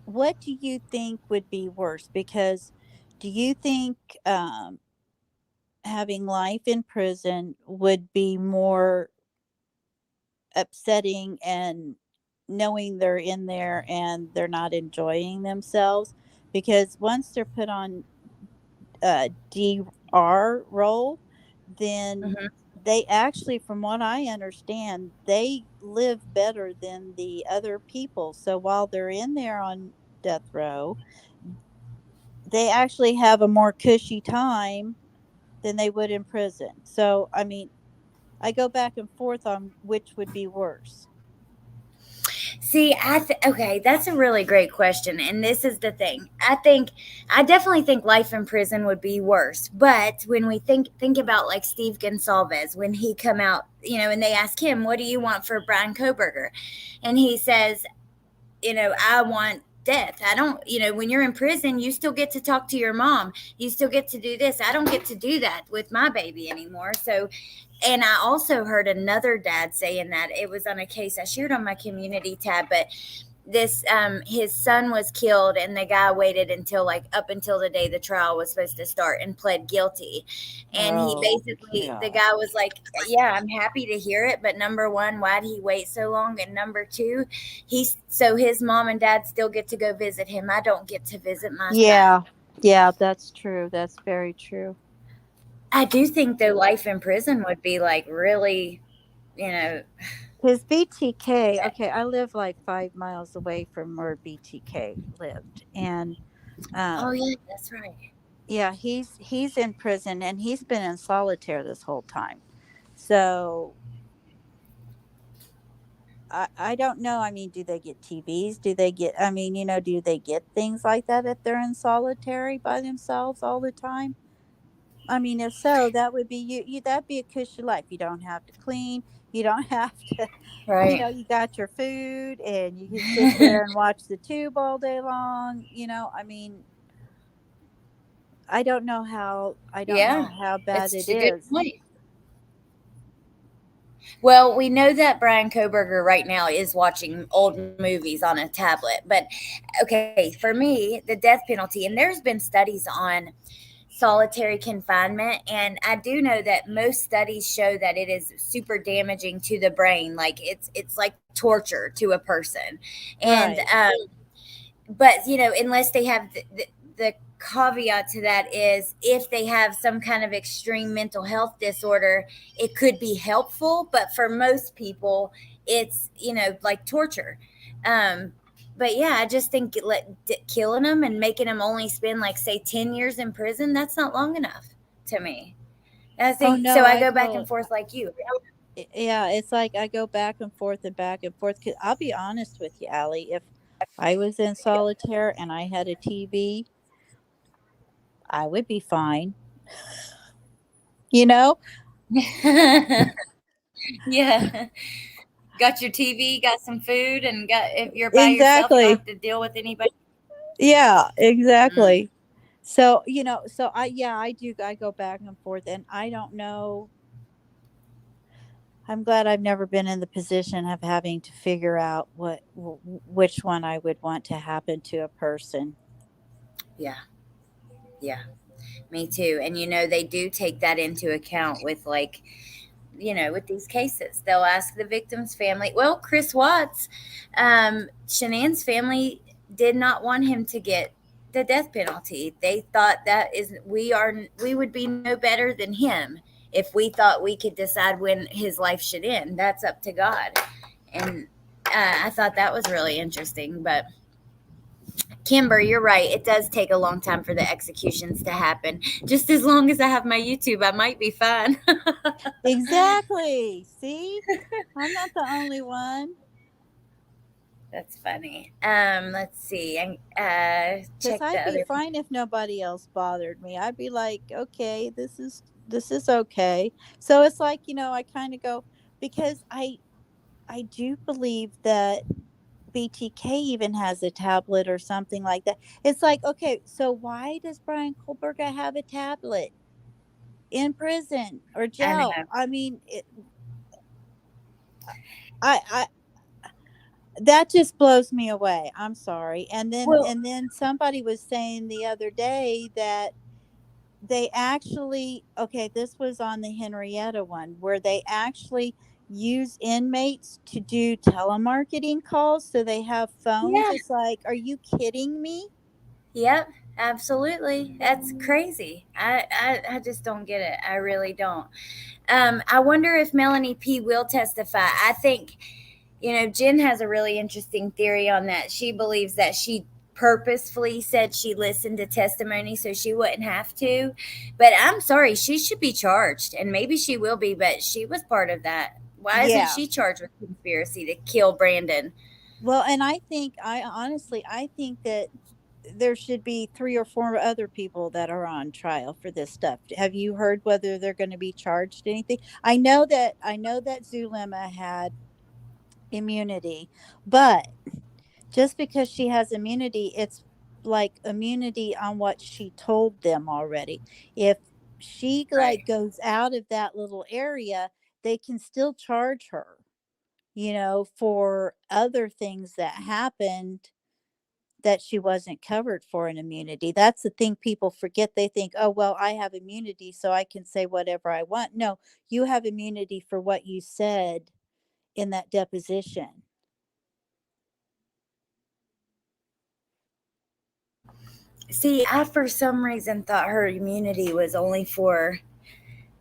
[SPEAKER 13] what do you think would be worse? Because do you think having life in prison would be more upsetting, and knowing they're in there and they're not enjoying themselves? Because once they're put on DR role, then
[SPEAKER 1] Mm-hmm.
[SPEAKER 13] they actually, from what I understand, they live better than the other people. So while they're in there on death row, they actually have a more cushy time than they would in prison. So, I mean, I go back and forth on which would be worse.
[SPEAKER 1] See, okay, that's a really great question, and this is the thing. I definitely think life in prison would be worse. But when we think about like Steve Gonsalves, when he come out, and they ask him, "What do you want for Brian Koberger?" and he says, "I want death. I don't, when you're in prison, you still get to talk to your mom. You still get to do this. I don't get to do that with my baby anymore." So, and I also heard another dad saying that it was on a case I shared on my community tab, but this his son was killed and the guy waited until up until the day the trial was supposed to start and pled guilty, and he basically the guy was like, yeah, I'm happy to hear it, but number one, why'd he wait so long, and number two, his mom and dad still get to go visit him. I don't get to visit my son.
[SPEAKER 13] Yeah, that's true. That's very true.
[SPEAKER 1] I do think though life in prison would be like really,
[SPEAKER 13] His BTK, okay, I live like 5 miles away from where BTK lived. And
[SPEAKER 1] oh yeah, that's right.
[SPEAKER 13] yeah, he's in prison, and he's been in solitaire this whole time. So I don't know. I mean, do they get TVs? Do they get, I mean, do they get things like that if they're in solitary by themselves all the time? I mean, if so, that would be you that'd be a cushy life. You don't have to clean. You don't have to,
[SPEAKER 1] Right.
[SPEAKER 13] you got your food, and you can sit there and watch the tube all day long. I mean, I don't know how
[SPEAKER 1] Yeah,
[SPEAKER 13] bad
[SPEAKER 1] it's
[SPEAKER 13] it
[SPEAKER 1] a good
[SPEAKER 13] is.
[SPEAKER 1] point. Well, we know that Brian Koberger right now is watching old movies on a tablet. But okay, for me, the death penalty, and there's been studies on solitary confinement, and I do know that most studies show that it is super damaging to the brain. Like it's like torture to a person. And
[SPEAKER 13] Right.
[SPEAKER 1] but unless they have the caveat to that is if they have some kind of extreme mental health disorder, it could be helpful, but for most people it's like torture. But yeah, I just think killing him and making him only spend like say 10 years in prison, that's not long enough to me. I think so. I go back and forth like you.
[SPEAKER 13] Yeah, it's like I go back and forth and back and forth. 'Cause I'll be honest with you, Allie. If I was in solitaire and I had a TV, I would be fine. You know?
[SPEAKER 1] Yeah. Got your TV, got some food, and if you're by yourself, you don't have to deal with anybody.
[SPEAKER 13] Yeah, exactly. So, I go back and forth, and I don't know. I'm glad I've never been in the position of having to figure out which one I would want to happen to a person.
[SPEAKER 1] Yeah. Yeah. Me too. And they do take that into account with with these cases. They'll ask the victim's family. Well, Chris Watts, Shanann's family did not want him to get the death penalty. They thought we would be no better than him if we thought we could decide when his life should end. That's up to God. And I thought that was really interesting. But Kimber, you're right. It does take a long time for the executions to happen. Just as long as I have my YouTube, I might be fine.
[SPEAKER 13] Exactly. See? I'm not the only one.
[SPEAKER 1] That's funny. Let's see.
[SPEAKER 13] Because I'd be fine if nobody else bothered me. I'd be like, okay, this is okay. So it's like, I kind of go, because I do believe that BTK even has a tablet or something like that. It's like, okay, so why does Brian Kohlberger have a tablet in prison or jail? I mean, I that just blows me away. I'm sorry. And then somebody was saying the other day that they actually, this was on the Henrietta one, where they actually use inmates to do telemarketing calls. So they have phones.
[SPEAKER 1] Yeah.
[SPEAKER 13] It's like, are you kidding me?
[SPEAKER 1] Yep, absolutely. That's crazy. I just don't get it. I really don't. I wonder if Melanie P. will testify. I think, Jen has a really interesting theory on that. She believes that she purposefully said she listened to testimony so she wouldn't have to. But I'm sorry, she should be charged, and maybe she will be, but she was part of that. Why isn't she charged with conspiracy to kill Brandon?
[SPEAKER 13] Well, and I think that there should be 3 or 4 other people that are on trial for this stuff. Have you heard whether they're going to be charged anything? I know that Zulema had immunity, but just because she has immunity, it's like immunity on what she told them already. If she goes out of that little area, they can still charge her, for other things that happened that she wasn't covered for an immunity. That's the thing people forget. They think, oh, well, I have immunity, so I can say whatever I want. No, you have immunity for what you said in that deposition.
[SPEAKER 1] See, I for some reason thought her immunity was only for,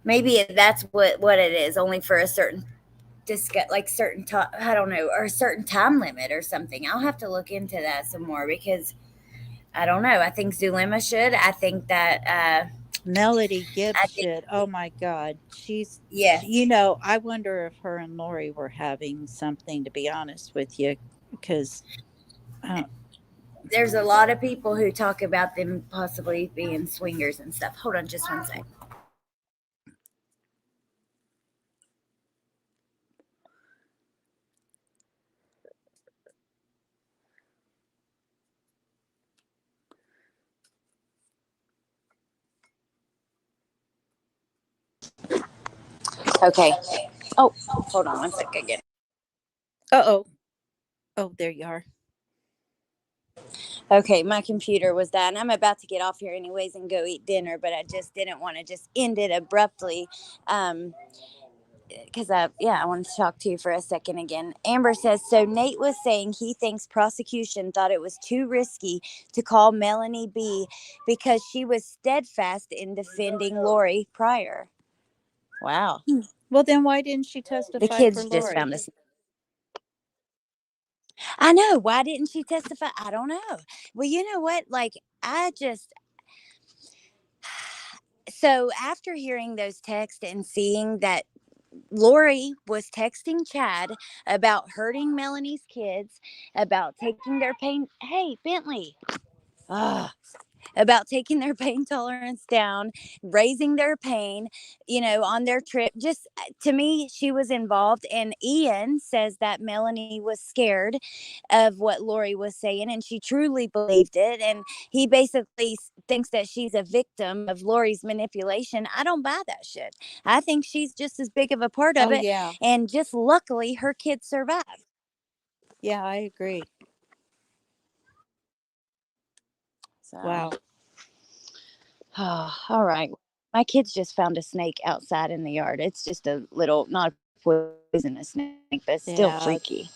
[SPEAKER 1] maybe that's what it is, only for a certain certain I don't know, or a certain time limit or something. I'll have to look into that some more, because I don't know. I think Zulema should. I think that
[SPEAKER 13] Melody Gibbs should. Oh my God, she's I wonder if her and Lori were having something, to be honest with you, because
[SPEAKER 1] there's a lot of people who talk about them possibly being swingers and stuff. Hold on just one second. Okay. Oh, hold on one second again.
[SPEAKER 13] Oh, there you are.
[SPEAKER 1] Okay, my computer was down. I'm about to get off here anyways and go eat dinner, but I just didn't want to just end it abruptly. Because I wanted to talk to you for a second again. Amber says, so Nate was saying he thinks prosecution thought it was too risky to call Melanie B because she was steadfast in defending Lori prior. Wow.
[SPEAKER 13] Well, then why didn't she testify?
[SPEAKER 1] The kids
[SPEAKER 13] for
[SPEAKER 1] just
[SPEAKER 13] Lori?
[SPEAKER 1] found us. I know. Why didn't she testify? I don't know. Well, you know what? Like, so after hearing those texts and seeing that Lori was texting Chad about hurting Melanie's kids, about taking their pain. Hey, Bentley. About taking their pain tolerance down, raising their pain, on their trip. Just to me, she was involved. And Ian says that Melanie was scared of what Lori was saying, and she truly believed it. And he basically thinks that she's a victim of Lori's manipulation. I don't buy that shit. I think she's just as big of a part of it.
[SPEAKER 13] Yeah.
[SPEAKER 1] And just luckily, her kids survived.
[SPEAKER 13] Yeah, I agree.
[SPEAKER 1] So.
[SPEAKER 13] Wow.
[SPEAKER 1] Oh, all right. My kids just found a snake outside in the yard. It's just a little, not a poisonous snake, but it's still freaky.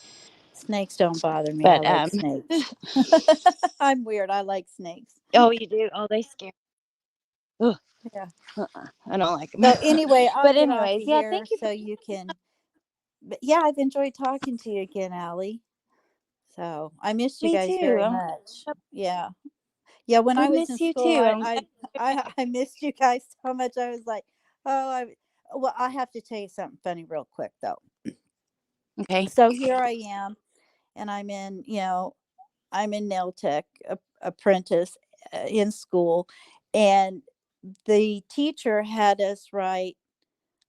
[SPEAKER 13] Snakes don't bother me.
[SPEAKER 1] But
[SPEAKER 13] I like snakes. I'm weird. I like snakes.
[SPEAKER 1] Oh, you do? Oh, they scare. Ugh.
[SPEAKER 13] Yeah.
[SPEAKER 1] I don't like them.
[SPEAKER 13] So anyway, I'll
[SPEAKER 1] but
[SPEAKER 13] get off
[SPEAKER 1] anyways,
[SPEAKER 13] of
[SPEAKER 1] yeah.
[SPEAKER 13] here
[SPEAKER 1] Thank you.
[SPEAKER 13] so you can. But yeah, I've enjoyed talking to you again, Allie. So I missed you
[SPEAKER 1] Me
[SPEAKER 13] guys
[SPEAKER 1] too.
[SPEAKER 13] very much. Yeah. Yeah, when I was in
[SPEAKER 1] miss you
[SPEAKER 13] school,
[SPEAKER 1] too.
[SPEAKER 13] I missed you guys so much. I was like, well, I have to tell you something funny real quick though.
[SPEAKER 1] Okay.
[SPEAKER 13] So here I am, and I'm in nail tech apprentice in school, and the teacher had us write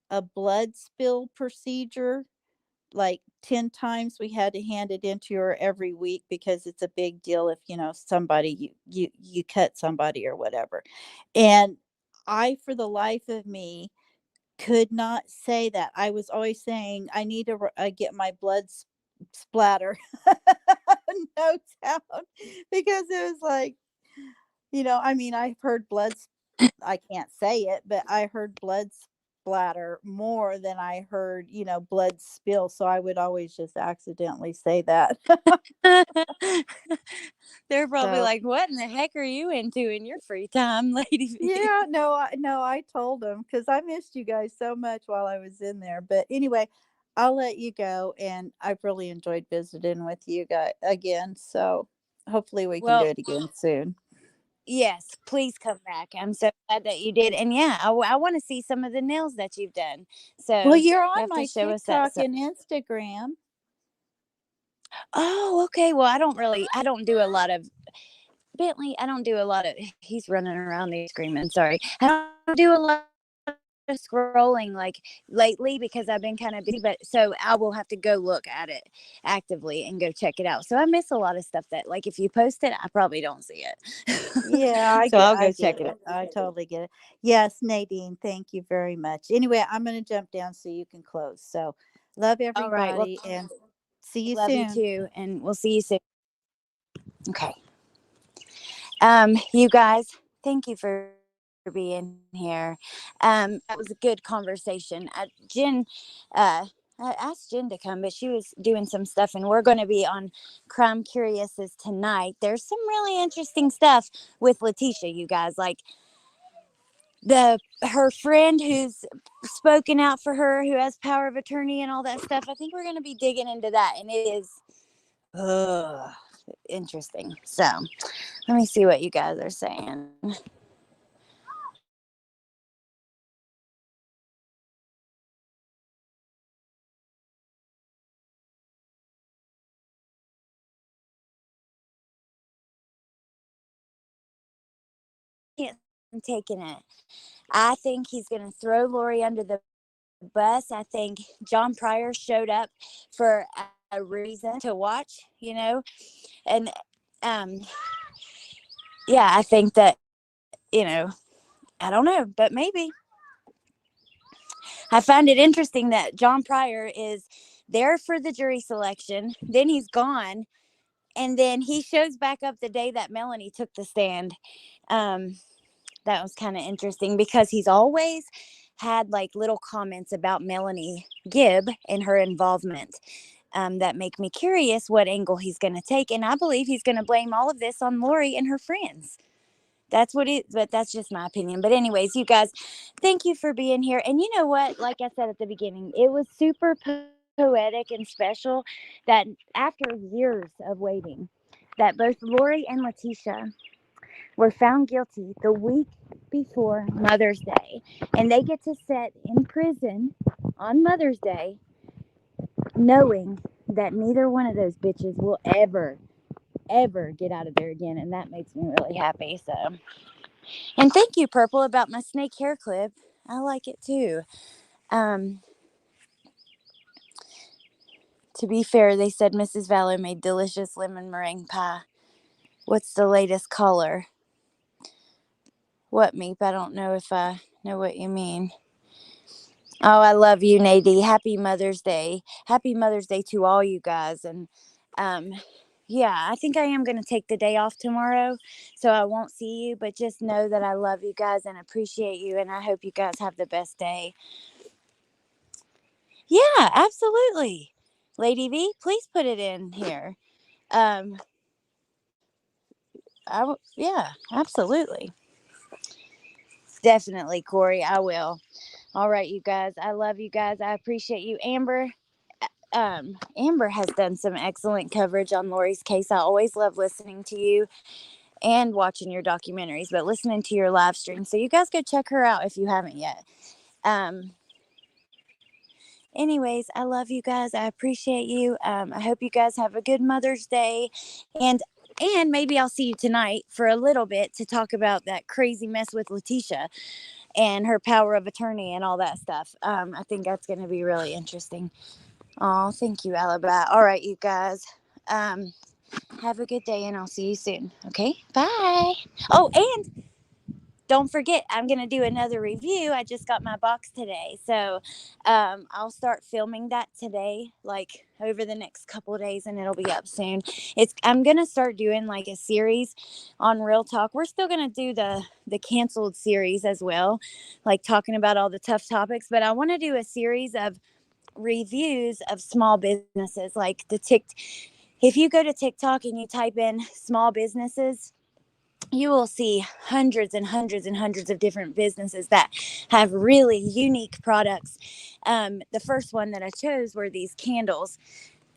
[SPEAKER 13] a blood spill procedure like 10 times. We had to hand it into her every week because it's a big deal if somebody you cut somebody or whatever. And I, for the life of me, could not say that. I was always saying I need to get my blood splatter notes out, because it was like, I've heard I can't say it, but I heard blood splatter more than I heard, blood spill. So I would always just accidentally say that.
[SPEAKER 1] They're probably
[SPEAKER 13] So,
[SPEAKER 1] like, what in the heck are you into in your free time, lady?
[SPEAKER 13] yeah, no, I told them because I missed you guys so much while I was in there. But anyway, I'll let you go, and I've really enjoyed visiting with you guys again. So hopefully we can do it again soon.
[SPEAKER 1] Yes, please come back. I'm so glad that you did. And yeah, I want to see some of the nails that you've done. So
[SPEAKER 13] Well, you're
[SPEAKER 1] you
[SPEAKER 13] on
[SPEAKER 1] have
[SPEAKER 13] my
[SPEAKER 1] to show us that.
[SPEAKER 13] TikTok and Instagram.
[SPEAKER 1] Oh, okay. Well, I don't do a lot of Bentley. I don't do a lot of, he's running around there screaming. Sorry. I don't do a lot of scrolling like lately because I've been kind of busy, but so I will have to go look at it actively and go check it out. So I miss a lot of stuff that, like, if you post it, I probably don't see it.
[SPEAKER 13] Yeah,
[SPEAKER 1] I'll go check it out.
[SPEAKER 13] I totally get it. Yes, Nadine, thank you very much. Anyway, I'm going to jump down so you can close. So love everybody.
[SPEAKER 1] All right. Well,
[SPEAKER 13] and see you
[SPEAKER 1] love
[SPEAKER 13] soon.
[SPEAKER 1] you too. And we'll see you soon. Okay. You guys, thank you for being here. That was a good conversation. Jen, I asked Jen to come, but she was doing some stuff, and we're going to be on Crime Curiouses tonight. There's some really interesting stuff with Letitia, you guys, like her friend who's spoken out for her, who has power of attorney and all that stuff. I think we're going to be digging into that, and it is interesting. So let me see what you guys are saying. I'm taking it. I think he's going to throw Lori under the bus. I think John Pryor showed up for a reason to watch, and yeah, I think that, I don't know, but maybe. I find it interesting that John Pryor is there for the jury selection, then he's gone, and then he shows back up the day that Melanie took the stand. That was kind of interesting because he's always had like little comments about Melanie Gibb and her involvement that make me curious what angle he's going to take. And I believe he's going to blame all of this on Lori and her friends. That's but that's just my opinion. But anyways, you guys, thank you for being here. And you know what? Like I said at the beginning, it was super poetic and special that after years of waiting, that both Lori and Letitia were found guilty the week before Mother's Day, and they get to sit in prison on Mother's Day knowing that neither one of those bitches will ever get out of there again, and that makes me really happy. So, and thank you, Purple, about my snake hair clip. I like it too. To be fair, they said Mrs. Vallow made delicious lemon meringue pie. What's the latest color? What, Meep? I don't know if I know what you mean. Oh, I love you, Nadie. Happy Mother's Day. Happy Mother's Day to all you guys. And yeah, I think I am going to take the day off tomorrow, so I won't see you, but just know that I love you guys and appreciate you, and I hope you guys have the best day. Yeah, absolutely. Lady V, please put it in here. Yeah, absolutely. Definitely, Corey, I will. All right, you guys. I love you guys. I appreciate you. Amber has done some excellent coverage on Lori's case. I always love listening to you and watching your documentaries, but listening to your live stream. So you guys go check her out if you haven't yet. Anyways, I love you guys. I appreciate you. I hope you guys have a good Mother's Day, and maybe I'll see you tonight for a little bit to talk about that crazy mess with Letitia and her power of attorney and all that stuff. I think that's going to be really interesting. Oh, thank you, Alabama. All right, you guys. Have a good day, and I'll see you soon. Okay, bye. Oh, and don't forget, I'm going to do another review. I just got my box today. So I'll start filming that today, like over the next couple of days, and it'll be up soon. I'm going to start doing like a series on Real Talk. We're still going to do the canceled series as well, like talking about all the tough topics. But I want to do a series of reviews of small businesses, like if you go to TikTok and you type in small businesses, you will see hundreds and hundreds and hundreds of different businesses that have really unique products. The first one that I chose were these candles,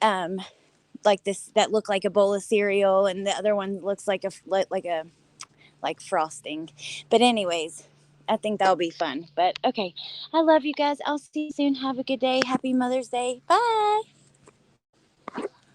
[SPEAKER 1] like this, that look like a bowl of cereal, and the other one looks like frosting. But anyways, I think that'll be fun. But okay, I love you guys. I'll see you soon. Have a good day. Happy Mother's Day. Bye.